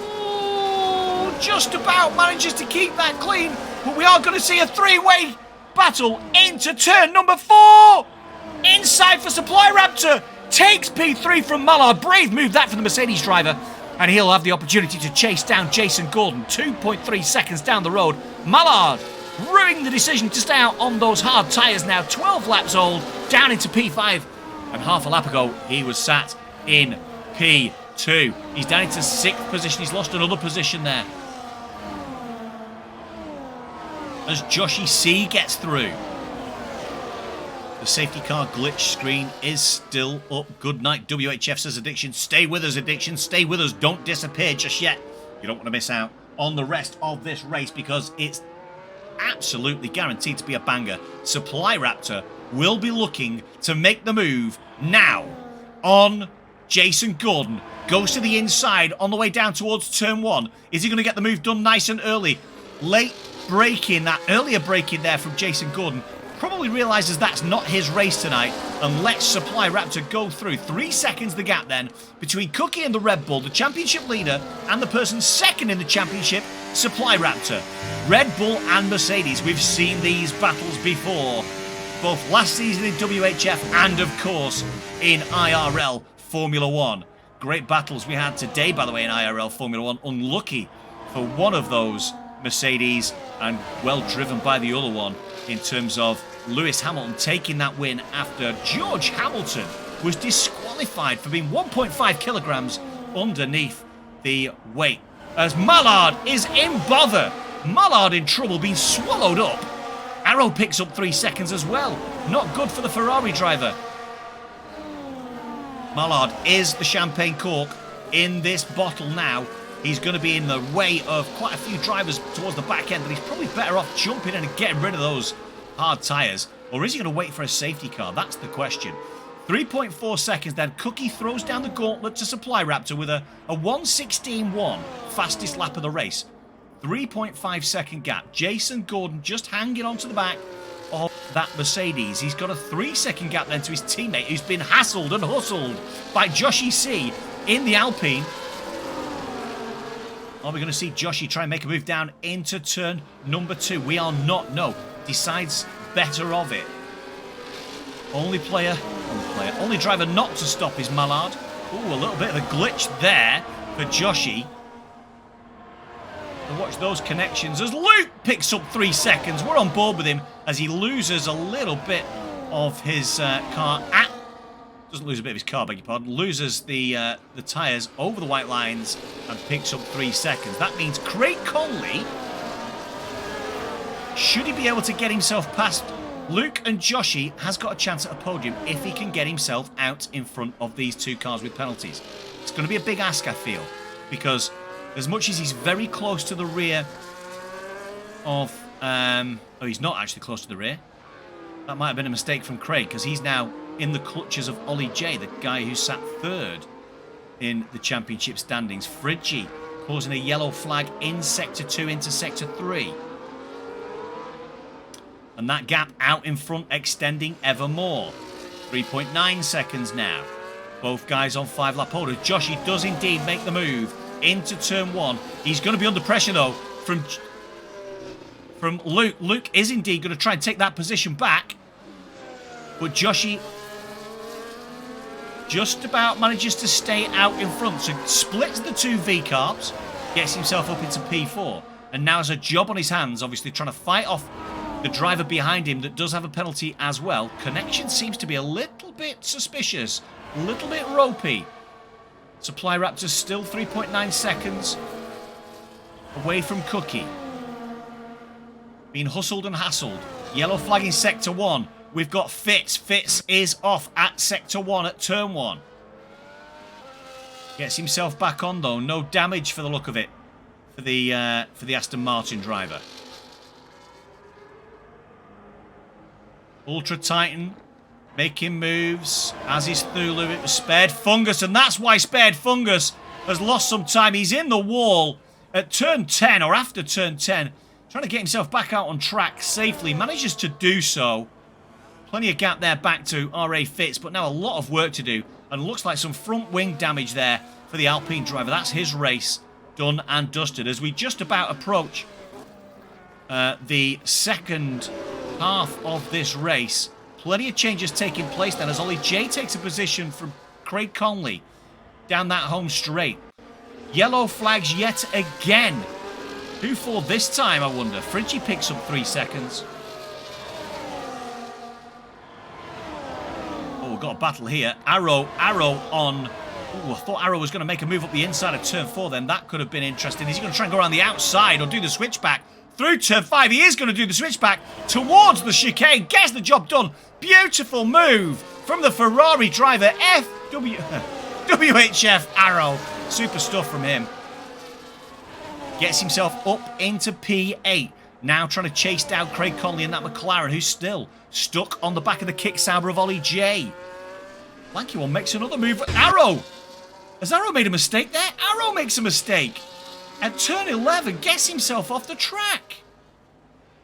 Ooh, just about manages to keep that clean, but we are going to see a 3-way battle into turn number 4. Inside for Supply Raptor. Takes P3 from Mallard. Brave move that from the Mercedes driver. And he'll have the opportunity to chase down Jason Gordon. 2.3 seconds down the road. Mallard ruining the decision to stay out on those hard tyres now. 12 laps old. Down into P5. And half a lap ago, he was sat in P2. He's down into 6th position. He's lost another position there. As Joshy C gets through. The safety car glitch screen is still up. Good night, WHF, says Addiction. Stay with us, Addiction. Stay with us. Don't disappear just yet. You don't want to miss out on the rest of this race because it's absolutely guaranteed to be a banger. Supply Raptor will be looking to make the move now on Jason Gordon. Goes to the inside on the way down towards turn 1. Is he going to get the move done nice and early? Late braking, that earlier braking there from Jason Gordon, probably realises that's not his race tonight and lets Supply Raptor go through. 3 seconds the gap then between Cookie and the Red Bull, the championship leader, and the person second in the championship, Supply Raptor. Red Bull and Mercedes, we've seen these battles before, both last season in WHF and of course in IRL Formula 1. Great battles we had today, by the way, in IRL Formula 1. Unlucky for one of those Mercedes and well driven by the other one in terms of Lewis Hamilton taking that win after George Hamilton was disqualified for being 1.5 kilograms underneath the weight. As Mallard is in bother. Mallard in trouble, being swallowed up. Arrow picks up 3 seconds as well. Not good for the Ferrari driver. Mallard is the champagne cork in this bottle now. He's going to be in the way of quite a few drivers towards the back end, but he's probably better off jumping in and getting rid of those hard tyres. Or is he going to wait for a safety car? That's the question. 3.4 seconds then. Cookie throws down the gauntlet to Supply Raptor with a 1:16.1, fastest lap of the race. 3.5 second gap. Jason Gordon just hanging on to the back of that Mercedes. He's got a 3 second gap then to his teammate who's been hassled and hustled by Joshy C in the Alpine. Are we going to see Joshy try and make a move down into turn number 2? We are not. No. Decides better of it. Only driver not to stop is Mallard. Ooh, a little bit of a glitch there for Joshy. And watch those connections as Luke picks up 3 seconds. We're on board with him as he loses a little bit of his car. Doesn't lose a bit of his car, beg your pardon. Loses the tyres over the white lines and picks up 3 seconds. That means Craig Conley, should he be able to get himself past Luke and Joshi, has got a chance at a podium if he can get himself out in front of these 2 cars with penalties. It's going to be a big ask, I feel, because as much as he's very close to the rear of... oh, he's not actually close to the rear. That might have been a mistake from Craig, because he's now in the clutches of Ollie J, the guy who sat 3rd in the championship standings. Fridgie causing a yellow flag in Sector 2 into Sector 3. And that gap out in front extending ever more. 3.9 seconds now. Both guys on 5-lap orders. Joshi does indeed make the move into turn 1. He's going to be under pressure, though, from Luke. Luke is indeed going to try and take that position back. But Joshi just about manages to stay out in front. So splits the 2 V-carbs, gets himself up into P4. And now has a job on his hands, obviously trying to fight off the driver behind him that does have a penalty as well. Connection seems to be a little bit suspicious, a little bit ropey. Supply Raptors still 3.9 seconds away from Cookie. Being hustled and hassled. Yellow flag in Sector 1. We've got Fitz. Fitz is off at Sector 1 at Turn 1. Gets himself back on, though. No damage for the look of it for the Aston Martin driver. Ultra Titan making moves, as is Thulu. It was Spared Fungus, and that's why Spared Fungus has lost some time. He's in the wall at turn 10, or after turn 10, trying to get himself back out on track safely. Manages to do so. Plenty of gap there back to R.A. Fitz, but now a lot of work to do, and looks like some front wing damage there for the Alpine driver. That's his race done and dusted as we just about approach the second half of this race. Plenty of changes taking place then as Ollie J takes a position from Craig Conley down that home straight. Yellow flags yet again. Who for this time, I wonder? Fridgie picks up 3 seconds. Oh, we've got a battle here. Arrow on... Ooh, I thought Arrow was going to make a move up the inside of turn 4 then. That could have been interesting. Is he going to try and go around the outside or do the switchback? Through turn 5, he is going to do the switchback towards the chicane. Gets the job done. Beautiful move from the Ferrari driver. WHF Arrow. Super stuff from him. Gets himself up into P8. Now trying to chase down Craig Conley and that McLaren, who's still stuck on the back of the kick saber of Ollie J. Lanky one makes another move. Arrow! Has Arrow made a mistake there? Arrow makes a mistake. At turn 11, gets himself off the track.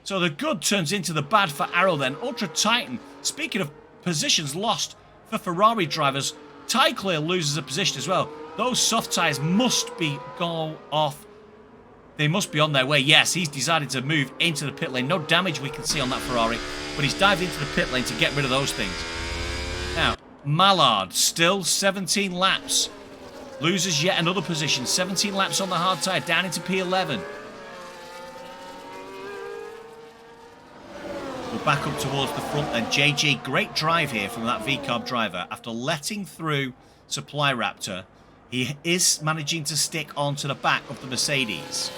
So the good turns into the bad for Arrow then. Ultra Titan, speaking of positions lost for Ferrari drivers, Ty Clear loses a position as well. Those soft tyres must be go off. They must be on their way. Yes, he's decided to move into the pit lane. No damage we can see on that Ferrari, but he's dived into the pit lane to get rid of those things. Now, Mallard, still 17 laps. Loses yet another position. 17 laps on the hard tyre, down into P11. We're back up towards the front then. JG, great drive here from that V-Carb driver. After letting through Supply Raptor, he is managing to stick onto the back of the Mercedes.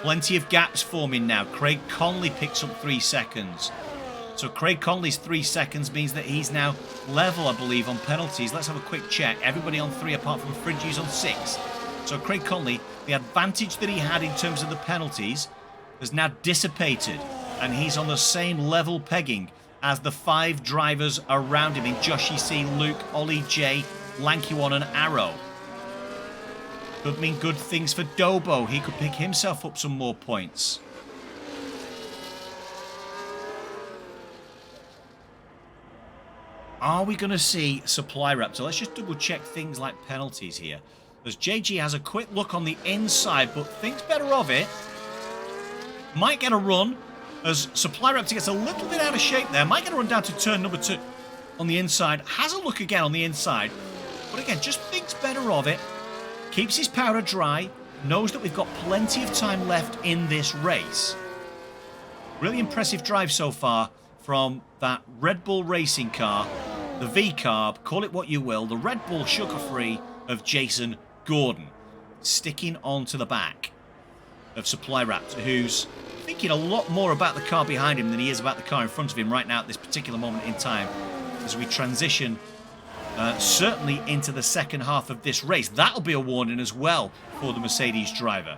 Plenty of gaps forming now. Craig Conley picks up 3 seconds. So Craig Conley's 3 seconds means that he's now level, I believe, on penalties. Let's have a quick check. Everybody on 3 apart from Fridgie's on 6. So Craig Conley, the advantage that he had in terms of the penalties has now dissipated. And he's on the same level pegging as the 5 drivers around him in Joshi C, Luke, Ollie J, Lanky One and Arrow. Could mean good things for Dobo. He could pick himself up some more points. Are we going to see Supply Raptor? Let's just double check things like penalties here. As JG has a quick look on the inside, but thinks better of it. Might get a run as Supply Raptor gets a little bit out of shape there. Might get a run down to turn number 2 on the inside. Has a look again on the inside. But again, just thinks better of it. Keeps his powder dry. knows that we've got plenty of time left in this race. Really impressive drive so far from that Red Bull racing car, the V-Carb, call it what you will, the Red Bull sugar-free of Jason Gordon, sticking on to the back of Supply Raptor, who's thinking a lot more about the car behind him than he is about the car in front of him right now at this particular moment in time as we transition certainly into the second half of this race. That'll be a warning as well for the Mercedes driver.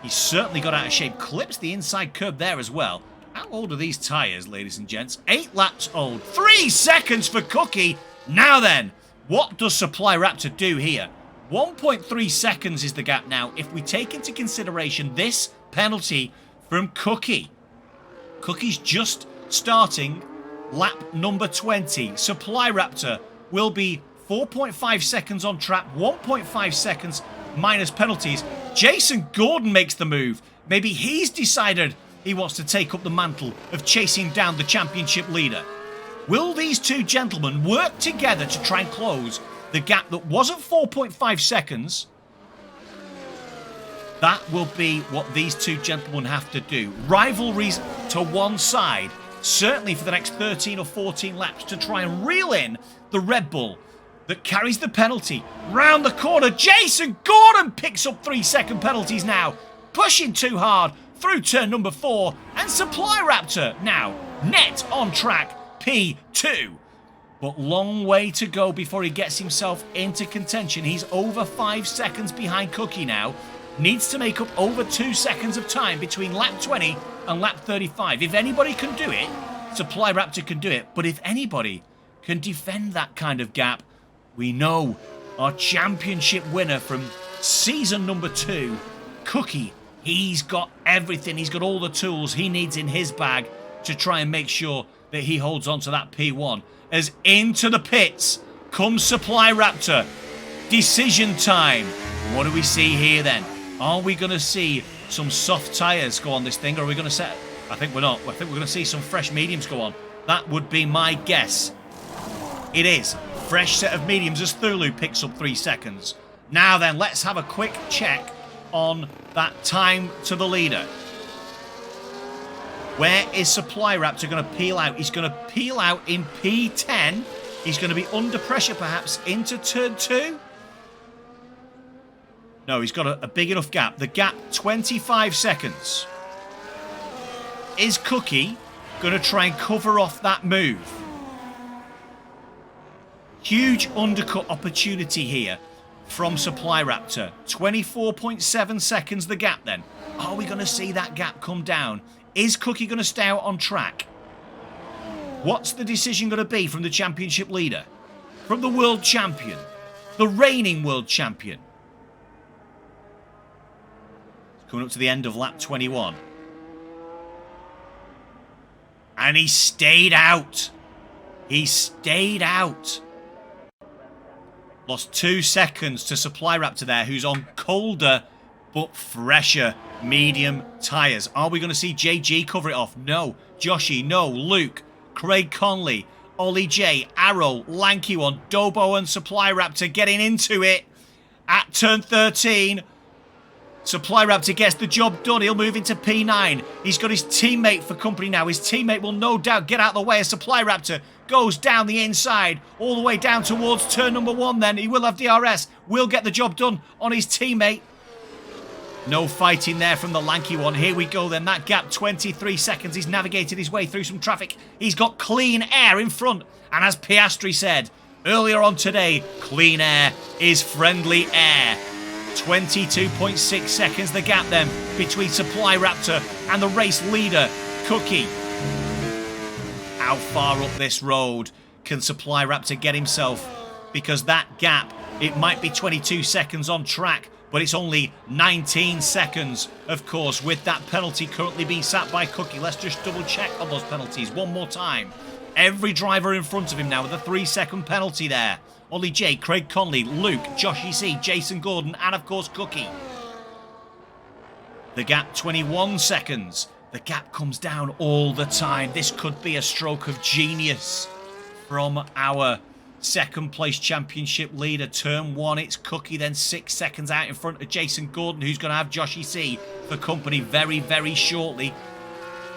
He's certainly got out of shape. Clips the inside curb there as well. How old are these tyres, ladies and gents? 8 laps old. 3 seconds for Cookie. Now then, what does Supply Raptor do here? 1.3 seconds is the gap now if we take into consideration this penalty from Cookie. Cookie's just starting lap number 20. Supply Raptor will be 4.5 seconds on track, 1.5 seconds minus penalties. Jason Gordon makes the move. Maybe he's decided he wants to take up the mantle of chasing down the championship leader. Will these two gentlemen work together to try and close the gap that wasn't 4.5 seconds? That will be what these two gentlemen have to do. Rivalries to one side, certainly for the next 13 or 14 laps, to try and reel in the Red Bull that carries the penalty. Round the corner, Jason Gordon picks up 3-second penalties now, pushing too hard through turn number 4, and Supply Raptor now net on track P2. But long way to go before he gets himself into contention. He's over 5 seconds behind Cookie now. Needs to make up over 2 seconds of time between lap 20 and lap 35. If anybody can do it, Supply Raptor can do it. But if anybody can defend that kind of gap, we know our championship winner from season number 2, Cookie, he's got everything. He's got all the tools he needs in his bag to try and make sure that he holds on to that P1. As into the pits comes Supply Raptor. Decision time. What do we see here then? Are we going to see some soft tyres go on this thing, or are we going to set... I think we're not. I think we're going to see some fresh mediums go on. That would be my guess. It is. Fresh set of mediums as Thulu picks up 3 seconds. Now then, let's have a quick check on that time to the leader. Where is Supply Raptor going to peel out? He's going to peel out in P10. He's going to be under pressure perhaps into turn 2. No, he's got a big enough gap. The gap, 25 seconds. Is Cookie going to try and cover off that move? Huge undercut opportunity here from Supply Raptor. 24.7 seconds the gap then. Are we going to see that gap come down? Is Cookie going to stay out on track? What's the decision going to be from the championship leader? From the world champion? The reigning world champion? Coming up to the end of lap 21. And he stayed out. He stayed out. Lost 2 seconds to Supply Raptor there, who's on colder but fresher medium tyres. Are we going to see JG cover it off? No. Joshy, no. Luke, Craig Conley, Ollie J, Arrow, Lanky One, Dobo and Supply Raptor getting into it at turn 13. Supply Raptor gets the job done. He'll move into P9. He's got his teammate for company now. His teammate will no doubt get out of the way as Supply Raptor goes down the inside, all the way down towards turn number 1 then. He will have DRS. Will get the job done on his teammate. No fighting there from the lanky one. Here we go then. That gap, 23 seconds. He's navigated his way through some traffic. He's got clean air in front. And as Piastri said earlier on today, clean air is friendly air. 22.6 seconds the gap then between Supply Raptor and the race leader, Cookie. How far up this road can Supply Raptor get himself? Because that gap, it might be 22 seconds on track, but it's only 19 seconds, of course, with that penalty currently being sat by Cookie. Let's just double check on those penalties one more time. Every driver in front of him now with a 3-second penalty there. Ollie J, Craig Conley, Luke, Josh EC, Jason Gordon, and of course Cookie. The gap, 21 seconds. The gap comes down all the time. This could be a stroke of genius from our second place championship leader. Turn 1, it's Cookie, then 6 seconds out in front of Jason Gordon, who's going to have Joshy C for company very, very shortly,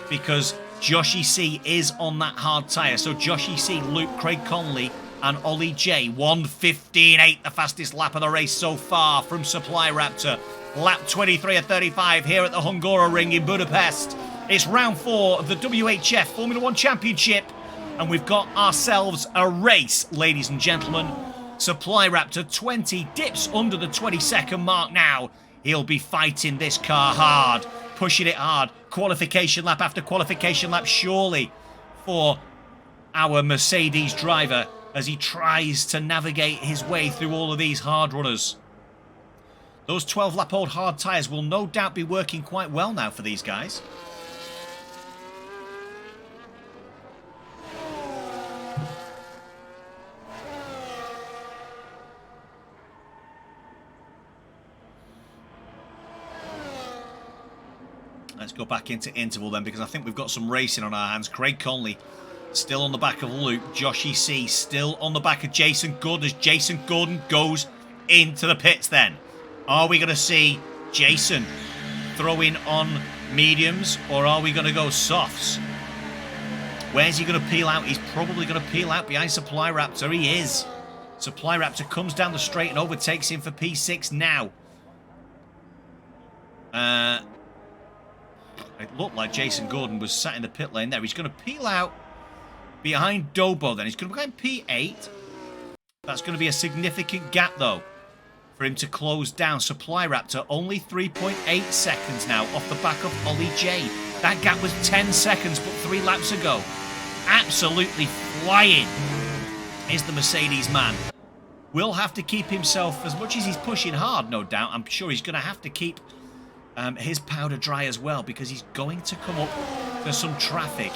because Joshy C is on that hard tyre. So Joshy C, Luke, Craig Conley and Ollie J. 1:15.8, the fastest lap of the race so far from Supply Raptor. Lap 23 of 35 here at the Hungaroring in Budapest. It's round 4 of the WHF Formula 1 Championship, and we've got ourselves a race, ladies and gentlemen. Supply Raptor 20 dips under the 20-second mark now. He'll be fighting this car hard, pushing it hard, qualification lap after qualification lap, surely, for our Mercedes driver as he tries to navigate his way through all of these hard runners. Those 12-lap-old hard tyres will no doubt be working quite well now for these guys. Let's go back into interval then, because I think we've got some racing on our hands. Craig Conley still on the back of Luke. Joshy C still on the back of Jason Gordon as Jason Gordon goes into the pits then. Are we going to see Jason throwing on mediums, or are we going to go softs? Where's he going to peel out? He's probably going to peel out behind Supply Raptor. He is. Supply Raptor comes down the straight and overtakes him for P6 now. It looked like Jason Gordon was sat in the pit lane there. He's going to peel out behind Dobo then. He's going to be behind P8. That's going to be a significant gap, though, for him to close down. Supply Raptor only 3.8 seconds now off the back of Ollie J. That gap was 10 seconds but 3 laps ago. Absolutely flying is the Mercedes man. Will have to keep himself, as much as he's pushing hard, no doubt, I'm sure he's going to have to keep his powder dry as well, because he's going to come up to some traffic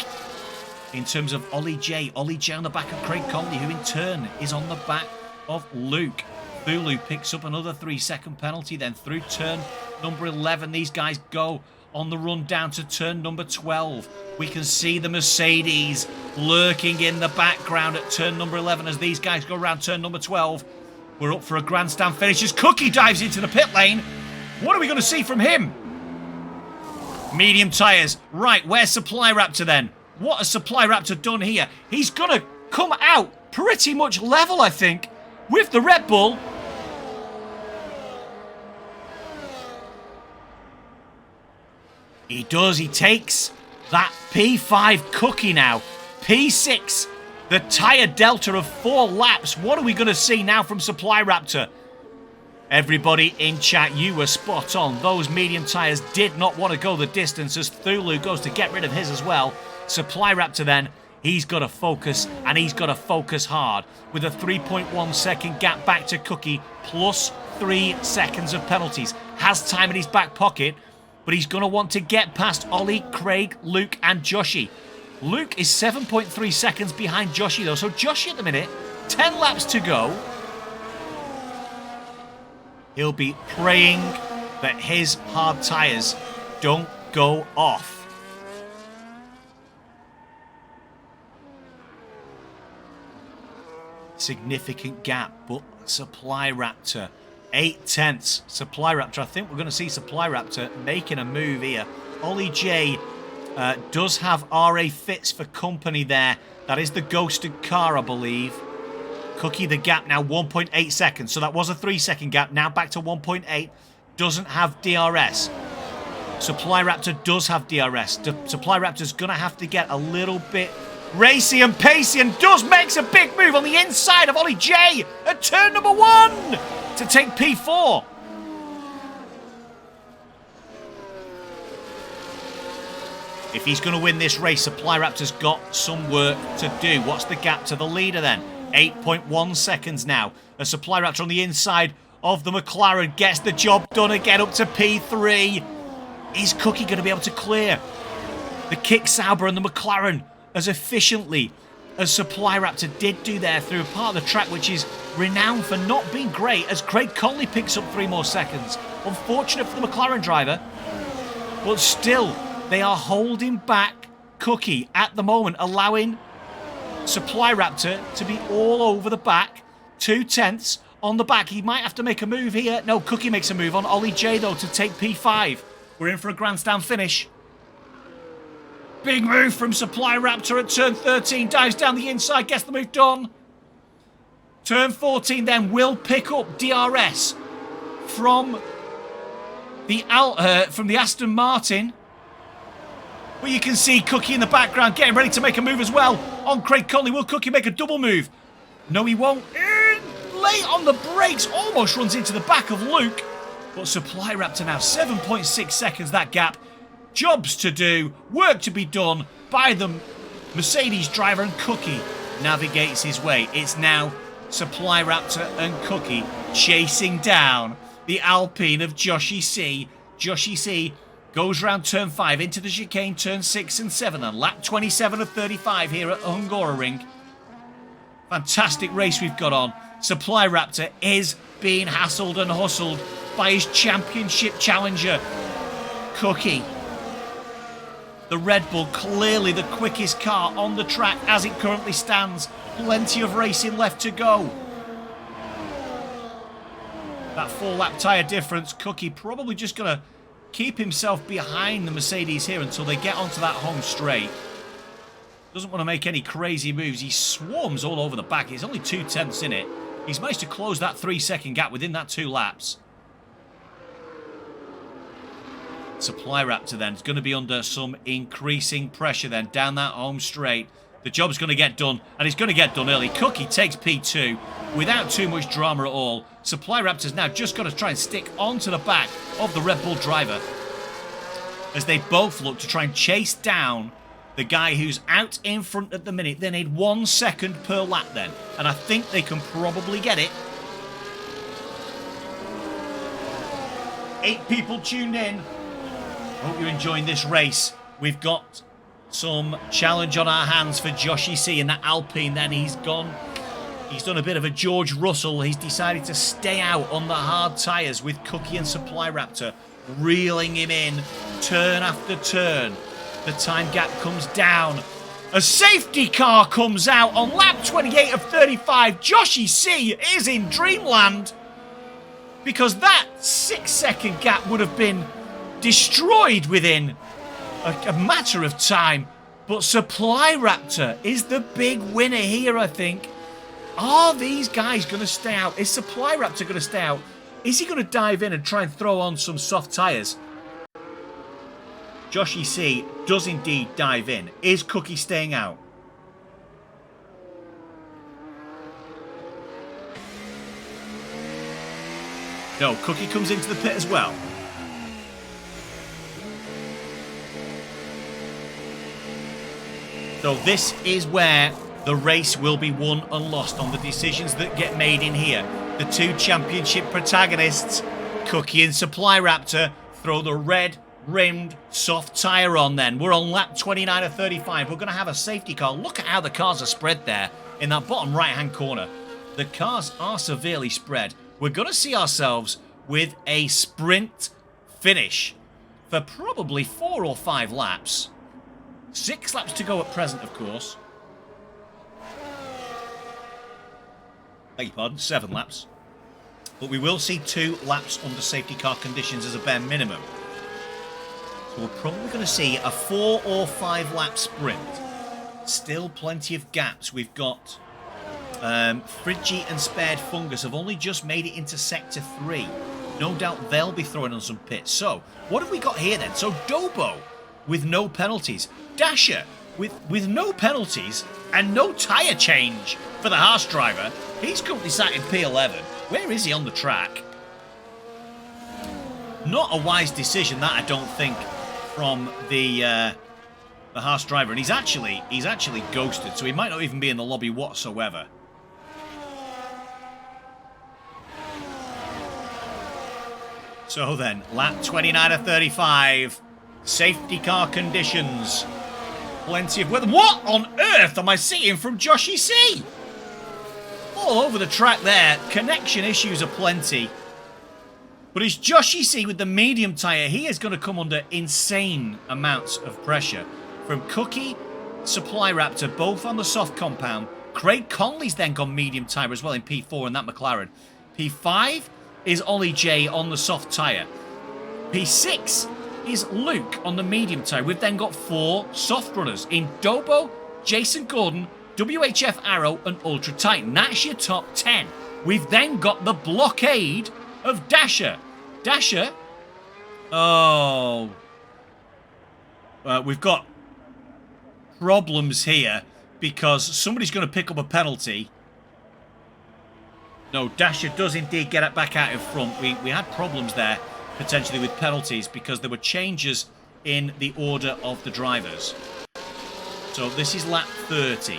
in terms of Ollie J. Ollie J on the back of Craig Conley, who in turn is on the back of Luke. Thulu picks up another 3-second penalty then through turn number 11. These guys go on the run down to turn number 12. We can see the Mercedes lurking in the background at turn number 11 as these guys go around turn number 12. We're up for a grandstand finish as Cookie dives into the pit lane. What are we going to see from him? Medium tyres. Right, where's Supply Raptor then? What has Supply Raptor done here? He's going to come out pretty much level, I think, with the Red Bull. He does. He takes that P5 Cookie now. P6, the tyre delta of 4 laps. What are we going to see now from Supply Raptor? Everybody in chat, you were spot on. Those medium tyres did not want to go the distance as Thulu goes to get rid of his as well. Supply Raptor then, he's got to focus, and he's got to focus hard with a 3.1 second gap back to Cookie plus 3 seconds of penalties. Has time in his back pocket, but he's going to want to get past Ollie, Craig, Luke and Joshy. Luke is 7.3 seconds behind Joshy though, so Joshy at the minute, 10 laps to go. He'll be praying that his hard tyres don't go off. Significant gap, but Supply Raptor, 8 tenths. Supply Raptor, I think we're going to see Supply Raptor making a move here. Ollie J does have RA Fitz for company there. That is the ghosted car, I believe. Cookie, the gap now 1.8 seconds. So that was a 3-second gap. Now back to 1.8. Doesn't have DRS. Supply Raptor does have DRS. Supply Raptor's going to have to get a little bit racy and pacey, and makes a big move on the inside of Ollie J at turn number 1 to take P4. If he's going to win this race, Supply Raptor's got some work to do. What's the gap to the leader then? 8.1 seconds now. A Supply Raptor on the inside of the McLaren gets the job done again up to P3. Is Cookie going to be able to clear the Kick Sauber and the McLaren as efficiently as Supply Raptor did do there through a part of the track which is renowned for not being great, as Craig Conley picks up 3 more seconds. Unfortunate for the McLaren driver, but still they are holding back Cookie at the moment, allowing Supply Raptor to be all over the back. 2/10 on the back. He might have to make a move here. No, Cookie makes a move on Ollie J, though, to take P5. We're in for a grandstand finish. Big move from Supply Raptor at turn 13. Dives down the inside, gets the move done. Turn 14 then will pick up DRS from the Aston Martin. But you can see Cookie in the background getting ready to make a move as well. On Craig Conley, will Cookie make a double move? No, he won't. Late on the brakes, almost runs into the back of Luke. But Supply Raptor now, 7.6 seconds that gap. Jobs to do, work to be done by the Mercedes driver, and Cookie navigates his way. It's now Supply Raptor and Cookie chasing down the Alpine of Joshy C. Joshy C goes round turn 5 into the chicane, turn 6 and 7, and lap 27 of 35 here at Hungaroring. Fantastic race we've got on. Supply Raptor is being hassled and hustled by his championship challenger, Cookie. The Red Bull, clearly the quickest car on the track as it currently stands. Plenty of racing left to go. That 4-lap tyre difference, Cookie probably just going to keep himself behind the Mercedes here until they get onto that home straight. Doesn't want to make any crazy moves. He swarms all over the back. He's only 2/10 in it. He's managed to close that 3-second gap within that 2 laps. Supply Raptor then is going to be under some increasing pressure then down that home straight. The job's going to get done, and it's going to get done early. Cookie takes P2 without too much drama at all. Supply Raptor's now just got to try and stick onto the back of the Red Bull driver as they both look to try and chase down the guy who's out in front at the minute. They need 1 second per lap then, and I think they can probably get it. 8 people tuned in. Hope you're enjoying this race. We've got some challenge on our hands for Joshy C in that Alpine. Then he's done a bit of a George Russell. He's decided to stay out on the hard tyres with Cookie and Supply Raptor reeling him in turn after turn. The time gap comes down. A safety car comes out on lap 28 of 35. Joshy C is in dreamland, because that 6-second gap would have been destroyed within a matter of time. But Supply Raptor is the big winner here, I think. Are these guys going to stay out? Is Supply Raptor going to stay out? Is he going to dive in and try and throw on some soft tyres? Joshy C does indeed dive in. Is Cookie staying out? No, Cookie comes into the pit as well. So this is where the race will be won and lost, on the decisions that get made in here. The 2 championship protagonists, Cookie and Supply Raptor, throw the red-rimmed soft tyre on then. We're on lap 29 of 35. We're going to have a safety car. Look at how the cars are spread there in that bottom right-hand corner. The cars are severely spread. We're going to see ourselves with a sprint finish for probably 4 or 5 laps. 6 laps to go at present, of course. Beg your pardon, 7 laps. But we will see 2 laps under safety car conditions as a bare minimum. So we're probably going to see a 4 or 5 lap sprint. Still plenty of gaps. We've got Friggy and Spared Fungus have only just made it into Sector 3. No doubt they'll be throwing on some pits. So, what have we got here then? So, Dobo with no penalties. Dasher with no penalties and no tyre change for the Haas driver. He's currently sat in P11. Where is he on the track? Not a wise decision that, I don't think, from the Haas driver. And he's actually ghosted, so he might not even be in the lobby whatsoever. So then, lap 29 of 35. Safety car conditions. Plenty of weather. What on earth am I seeing from Joshy C? All over the track there. Connection issues are plenty. But it's Joshy C with the medium tyre. He is going to come under insane amounts of pressure from Cookie Supply Raptor, both on the soft compound. Craig Conley's then gone medium tyre as well in P4 in that McLaren. P5 is Ollie J on the soft tyre. P6 is Luke on the medium tyre. We've then got 4 soft runners in Dobo, Jason Gordon, WHF Arrow and Ultra Titan. That's your top 10. We've then got the blockade of Dasher. Dasher, we've got problems here because somebody's going to pick up a penalty. No, Dasher does indeed get it back out in front. We had problems there potentially with penalties because there were changes in the order of the drivers. So this is lap 30.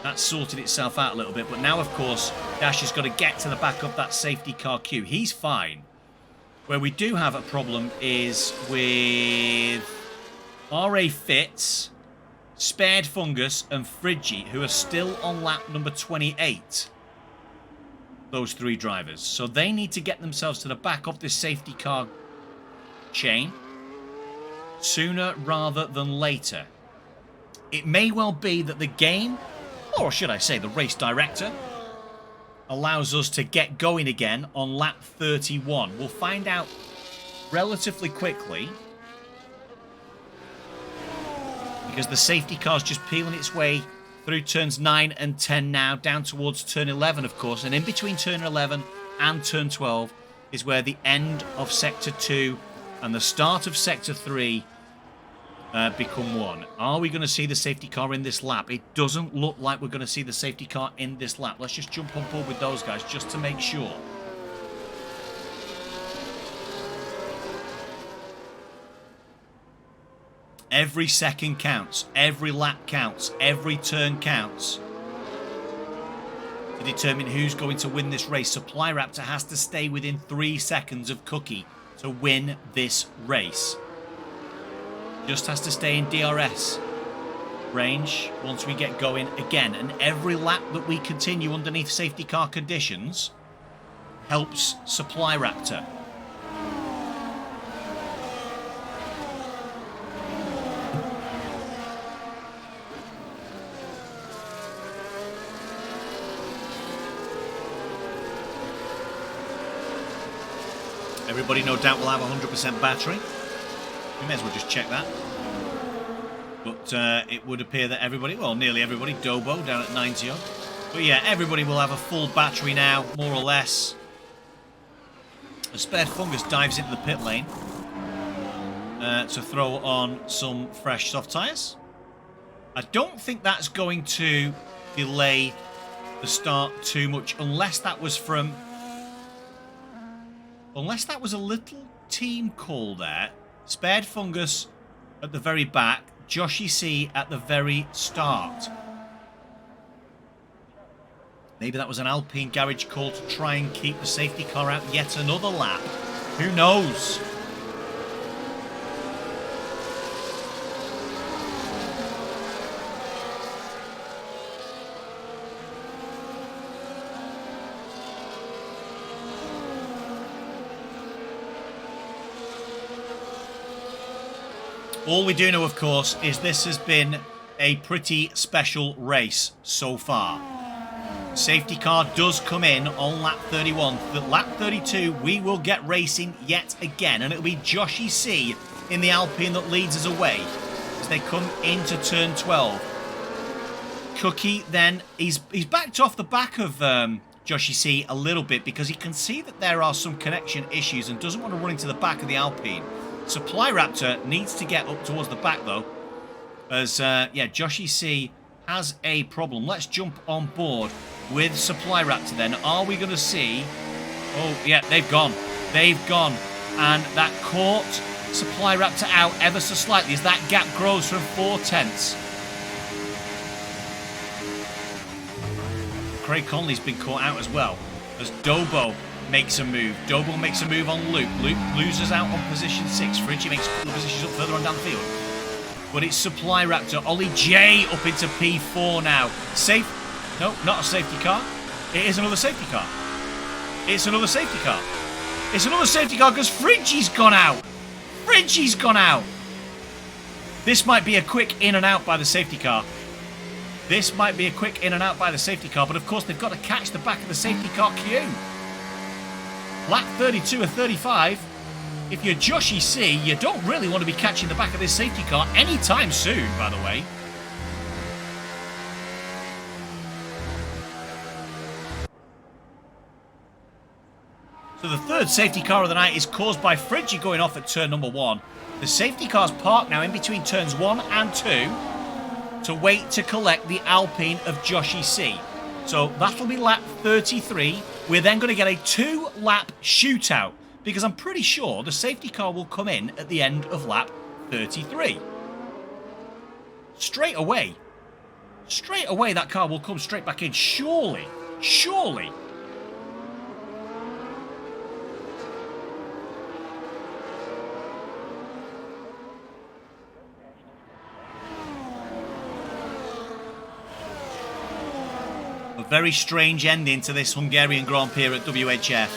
That's sorted itself out a little bit, but now of course Dasher's got to get to the back of that safety car queue. He's fine. Where we do have a problem is with R.A. Fitz, Spared Fungus and Friggy, who are still on lap number 28. Those 3 drivers. So they need to get themselves to the back of this safety car chain sooner rather than later. It may well be that the game, or should I say the race director, allows us to get going again on lap 31. We'll find out relatively quickly because the safety car's just peeling its way through turns 9 and 10 now, down towards turn 11, of course. And in between turn 11 and turn 12 is where the end of Sector 2 and the start of Sector 3 become one. Are we going to see the safety car in this lap? It doesn't look like we're going to see the safety car in this lap. Let's just jump on board with those guys just to make sure. Every second counts. Every lap counts. Every turn counts. To determine who's going to win this race, Supply Raptor has to stay within 3 seconds of Cookie to win this race. Just has to stay in DRS range once we get going again. And every lap that we continue underneath safety car conditions helps Supply Raptor. Everybody, no doubt, will have 100% battery. We may as well just check that. But it would appear that everybody, well, nearly everybody, Dobo down at 90 odd. But yeah, everybody will have a full battery now, more or less. A Spared Fungus dives into the pit lane to throw on some fresh soft tyres. I don't think that's going to delay the start too much, unless that was from... Unless that was a little team call there. Spared Fungus at the very back. Joshy C at the very start. Maybe that was an Alpine garage call to try and keep the safety car out yet another lap. Who knows? All we do know, of course, is this has been a pretty special race so far. Safety car does come in on lap 31. But lap 32, we will get racing yet again. And it'll be Joshy C in the Alpine that leads us away as they come into turn 12. Cookie then, he's backed off the back of Joshy C a little bit because he can see that there are some connection issues and doesn't want to run into the back of the Alpine. Supply Raptor needs to get up towards the back though, as yeah, Joshy C has a problem. Let's jump on board with Supply Raptor then. Are we going to see... Oh yeah, they've gone. They've gone. And that caught Supply Raptor out ever so slightly as that gap grows from 4/10. Craig Conley's been caught out as well, as Dobo makes a move. Dobo makes a move on Luke. Luke loses out on position 6. Friggy makes a couple of positions up further on down the field. But it's Supply Raptor. Ollie J up into P4 now. Safe. No, not a safety car. It is another safety car. It's another safety car. It's another safety car because Friggy's gone out. Friggy's gone out. This might be a quick in and out by the safety car. This might be a quick in and out by the safety car, but of course they've got to catch the back of the safety car queue. Lap 32 or 35. If you're Joshi C, you don't really want to be catching the back of this safety car anytime soon, by the way. So the third safety car of the night is caused by Friggy going off at turn number 1. The safety car's parked now in between turns 1 and 2 to wait to collect the Alpine of Joshi C. So that'll be lap 33. We're then going to get a 2-lap shootout because I'm pretty sure the safety car will come in at the end of lap 33. Straight away that car will come straight back in. Surely. A very strange ending to this Hungarian Grand Prix at WHF.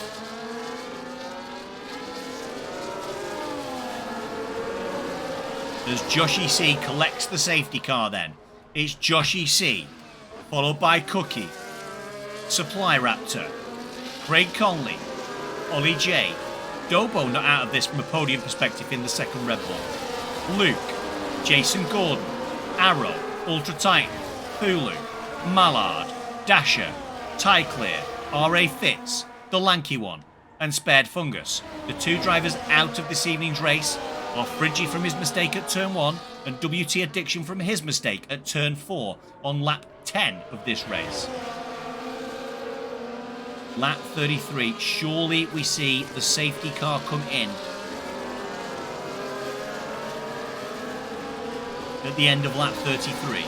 As Joshi C collects the safety car then. It's Joshi C, followed by Cookie, Supply Raptor, Craig Conley, Ollie J, Dobo not out of this from a podium perspective in the second Red Bull, Luke, Jason Gordon, Arrow, Ultra Titan, Thulu, Mallard, Dasher, Tie Clear, R.A. Fitz, the lanky one, and Spared Fungus. The 2 drivers out of this evening's race are Friggy from his mistake at turn 1 and WT Addiction from his mistake at turn 4 on lap 10 of this race. Lap 33, surely we see the safety car come in at the end of lap 33.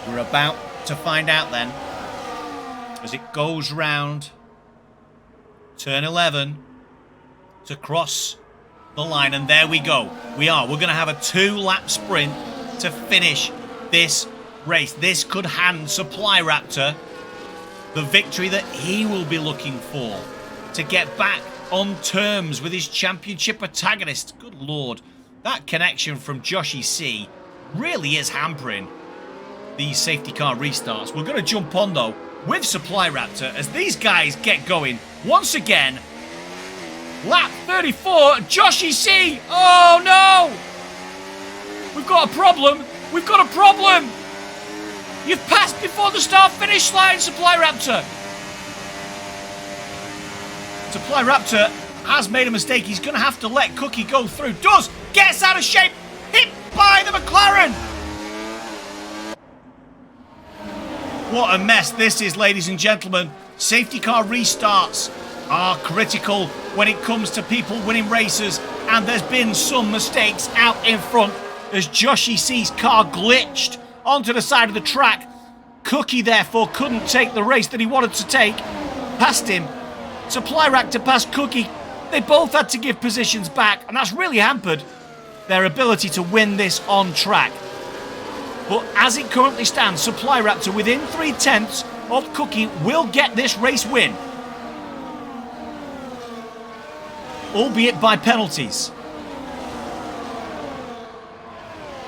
We're about to find out then, as it goes round turn 11 to cross the line, and there we go. We're going to have a 2-lap sprint to finish this race. This could hand Supply Raptor the victory that he will be looking for to get back on terms with his championship protagonist. Good Lord, that connection from Joshi C really is hampering these safety car restarts. We're going to jump on though with Supply Raptor as these guys get going once again. Lap 34, Joshi C. Oh no! We've got a problem. You've passed before the start-finish line, Supply Raptor. Supply Raptor has made a mistake. He's going to have to let Cookie go through. Gets out of shape. Hit by the McLaren. What a mess this is, ladies and gentlemen. Safety car restarts are critical when it comes to people winning races, and there's been some mistakes out in front as Joshi C's car glitched onto the side of the track. Cookie, therefore, couldn't take the race that he wanted to take. Passed him. Supply Raptor passed Cookie. They both had to give positions back, and that's really hampered their ability to win this on track. But as it currently stands, Supply Raptor within 3/10 of Cookie will get this race win. Albeit by penalties.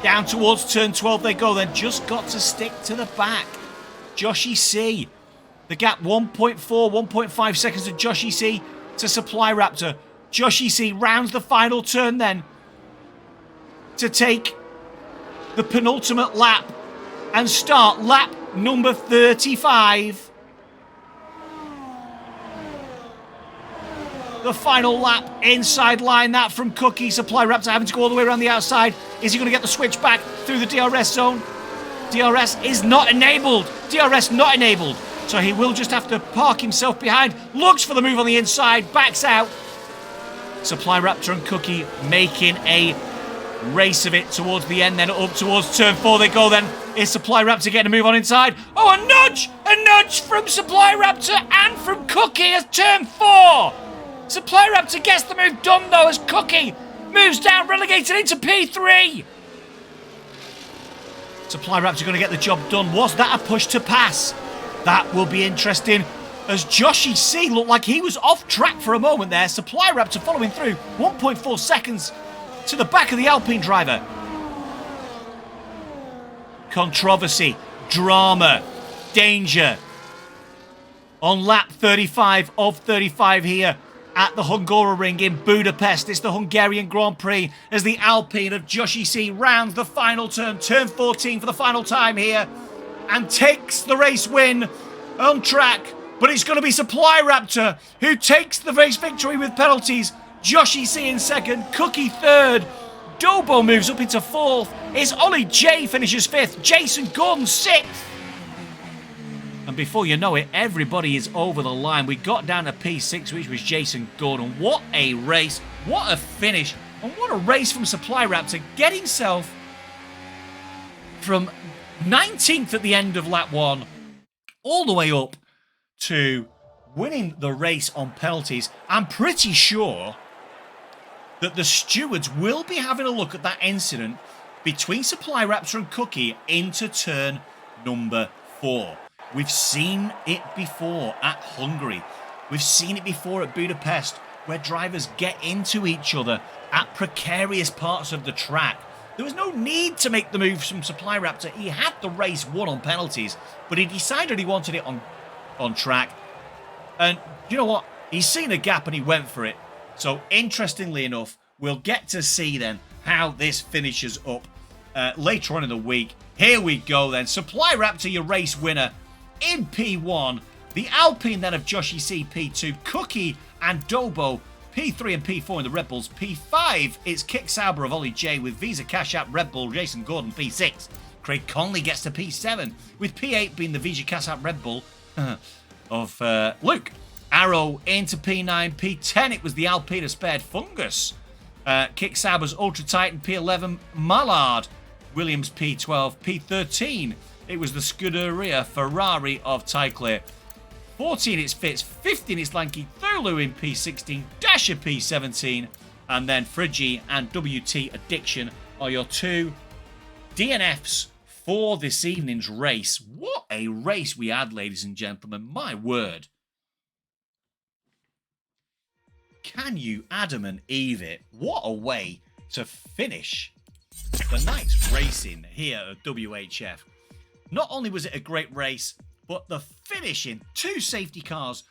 Down towards turn 12 they go then. Just got to stick to the back. Joshi C. The gap 1.4, 1.5 seconds to Joshi C to Supply Raptor. Joshi C rounds the final turn then to take the penultimate lap and start lap number 35. The final lap inside line, that from Cookie. Supply Raptor having to go all the way around the outside. Is he going to get the switch back through the DRS zone? DRS is not enabled. DRS not enabled. So he will just have to park himself behind. Looks for the move on the inside, backs out. Supply Raptor and Cookie making a race of it towards the end, then up towards turn 4 they go then. Is Supply Raptor getting a move on inside? Oh, a nudge from Supply Raptor and from Cookie as turn 4. Supply Raptor gets the move done though as Cookie moves down, relegated into P3. Supply Raptor going to get the job done. Was that a push to pass? That will be interesting. as Joshi C looked like he was off track for a moment there. Supply Raptor following through, 1.4 seconds to the back of the Alpine driver. Controversy, drama, danger. On lap 35 of 35 here at the Hungaroring in Budapest. It's the Hungarian Grand Prix as the Alpine of Joshi C rounds the final turn, turn 14 for the final time here, and takes the race win on track. But it's going to be Supply Raptor who takes the race victory with penalties. Joshi C in second, Cookie third, Dobo moves up into fourth. It's Ollie J finishes fifth, Jason Gordon sixth. And before you know it, everybody is over the line. We got down to P6, which was Jason Gordon. What a race. What a finish. And what a race from Supply Raptor. Get himself from 19th at the end of lap 1 all the way up to winning the race on penalties. I'm pretty sure that the stewards will be having a look at that incident between Supply Raptor and Cookie into turn number 4. We've seen it before at Hungary. We've seen it before at Budapest, where drivers get into each other at precarious parts of the track. There was no need to make the move from Supply Raptor. He had the race won on penalties, but he decided he wanted it on track. And you know what? He's seen a gap and he went for it. So interestingly enough, we'll get to see then how this finishes up later on in the week. Here we go then. Supply Raptor, your race winner in P1. The Alpine then of Joshi C, P2. Cookie and Dobo, P3 and P4 in the Red Bulls. P5, it's Kick Sauber of Ollie J with Visa Cash App Red Bull, Jason Gordon, P6. Craig Conley gets to P7, with P8 being the Visa Cash App Red Bull of Luke. Arrow into P9. P10, it was the Alpine of Spared Fungus. Kick Sauber's Ultra Titan, P11. Mallard, Williams, P12. P13, it was the Scuderia Ferrari of Tyclear. 14, it's Fitz. 15, it's Lanky Thurlu in P16. Dasher P17. And then Friggy and WT Addiction are your two DNFs for this evening's race. What a race we had, ladies and gentlemen. My word. Can you Adam and Eve it? What a way to finish the night's racing here at WHF. Not only was it a great race, but the finishing 2 safety cars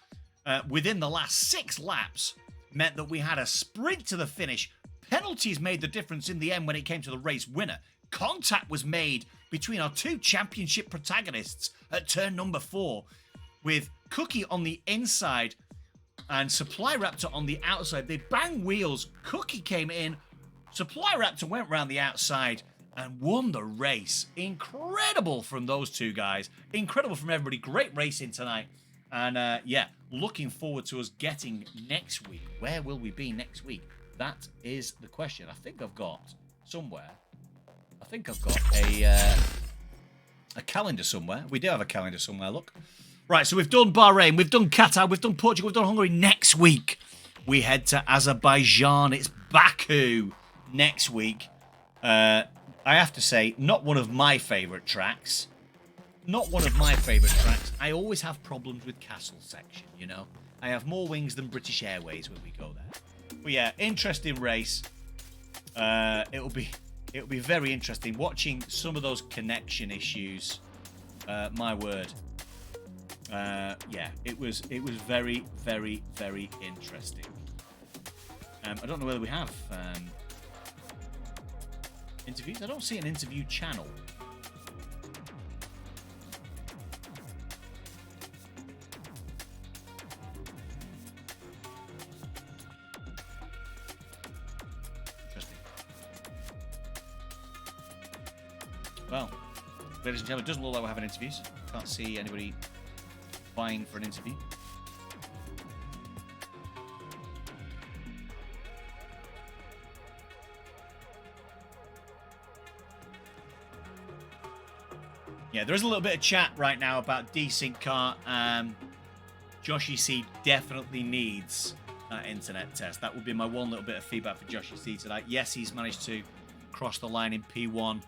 within the last 6 laps meant that we had a sprint to the finish. Penalties made the difference in the end when it came to the race winner. Contact was made between our 2 championship protagonists at turn number 4, with Cookie on the inside and Supply Raptor on the outside. They banged wheels. Cookie came in. Supply Raptor went round the outside and won the race. Incredible from those 2 guys. Incredible from everybody. Great racing tonight. And yeah, looking forward to us getting next week. Where will we be next week? That is the question. I think I've got somewhere. I think I've got a calendar somewhere. We do have a calendar somewhere, look. Right, so we've done Bahrain, we've done Qatar, we've done Portugal, we've done Hungary. Next week, we head to Azerbaijan. It's Baku next week. I have to say, not one of my favourite tracks. Not one of my favourite tracks. I always have problems with Castle section, you know. I have more wings than British Airways when we go there. But yeah, interesting race. It'll be very interesting watching some of those connection issues. My word. Yeah, it was very, very, very interesting. I don't know whether we have interviews. I don't see an interview channel. Interesting. Well, ladies and gentlemen, it doesn't look like we're having interviews. Can't see anybody vying for an interview. Yeah, there is a little bit of chat right now about desync car. Joshi C definitely needs that internet test. That would be my one little bit of feedback for Joshi C tonight. Yes, he's managed to cross the line in P1.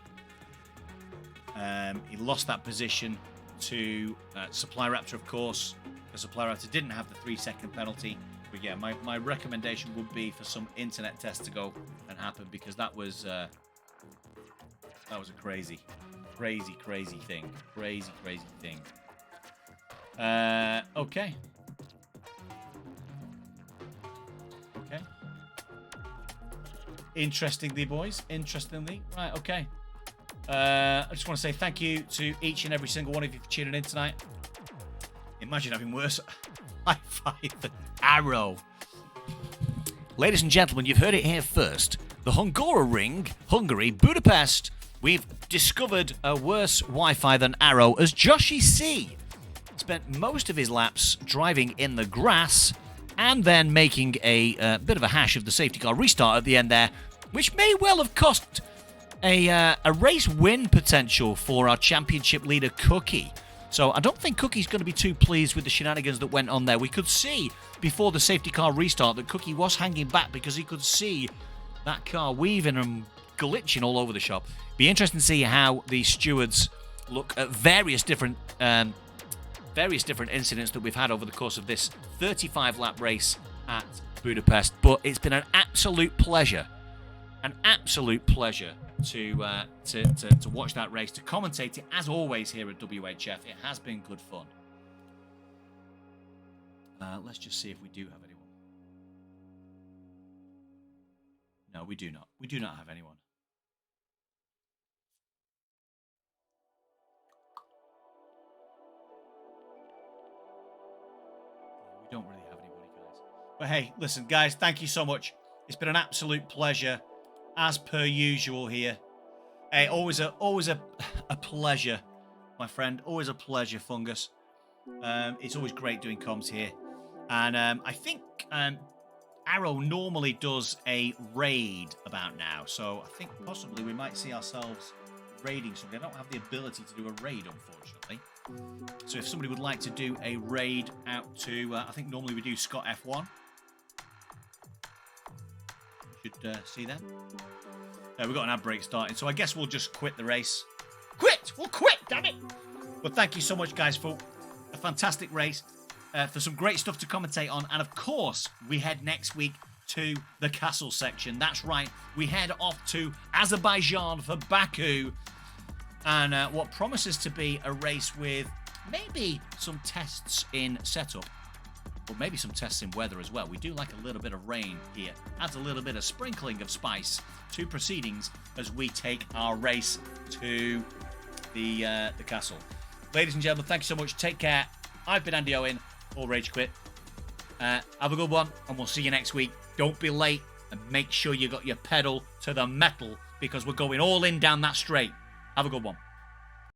He lost that position to Supply Raptor, of course, because the Plurata didn't have the 3-second penalty. But yeah, my recommendation would be for some internet tests to go and happen, because that was a crazy thing. Crazy thing. Okay. Interestingly, boys. Interestingly. Right, okay. I just want to say thank you to each and every single one of you for tuning in tonight. Imagine having worse high five than Arrow. Ladies and gentlemen, you've heard it here first. The Hungaroring, Hungary, Budapest. We've discovered a worse Wi-Fi than Arrow, as Joshy C spent most of his laps driving in the grass and then making a bit of a hash of the safety car restart at the end there, which may well have cost a race win potential for our championship leader, Cookie. So I don't think Cookie's going to be too pleased with the shenanigans that went on there. We could see before the safety car restart that Cookie was hanging back because he could see that car weaving and glitching all over the shop. Be interesting to see how the stewards look at various different incidents that we've had over the course of this 35-lap race at Budapest. But it's been an absolute pleasure to watch that race, to commentate it as always here at WHF. It has been good fun. Let's just see if we do have anyone. No, we do not. We do not have anyone. We don't really have anybody, guys. But hey, listen, guys, thank you so much. It's been an absolute pleasure, as per usual here. Hey, always a pleasure, my friend. Always a pleasure, Fungus. It's always great doing comms here. And I think Arrow normally does a raid about now. So I think possibly we might see ourselves raiding somebody. I don't have the ability to do a raid, unfortunately. So if somebody would like to do a raid out to, I think normally we do Scott F1. Should see that. We've got an ad break starting, so I guess we'll just quit the race. We'll quit, damn it! But thank you so much, guys, for a fantastic race, for some great stuff to commentate on, and of course, we head next week to the castle section. That's right, we head off to Azerbaijan for Baku, and what promises to be a race with maybe some tests in setup, but maybe some tests in weather as well. We do like a little bit of rain here. Adds a little bit of sprinkling of spice to proceedings as we take our race to the castle. Ladies and gentlemen, thank you so much. Take care. I've been Andy Owen, or Rage Quit. Have a good one, and we'll see you next week. Don't be late, and make sure you got your pedal to the metal, because we're going all in down that straight. Have a good one.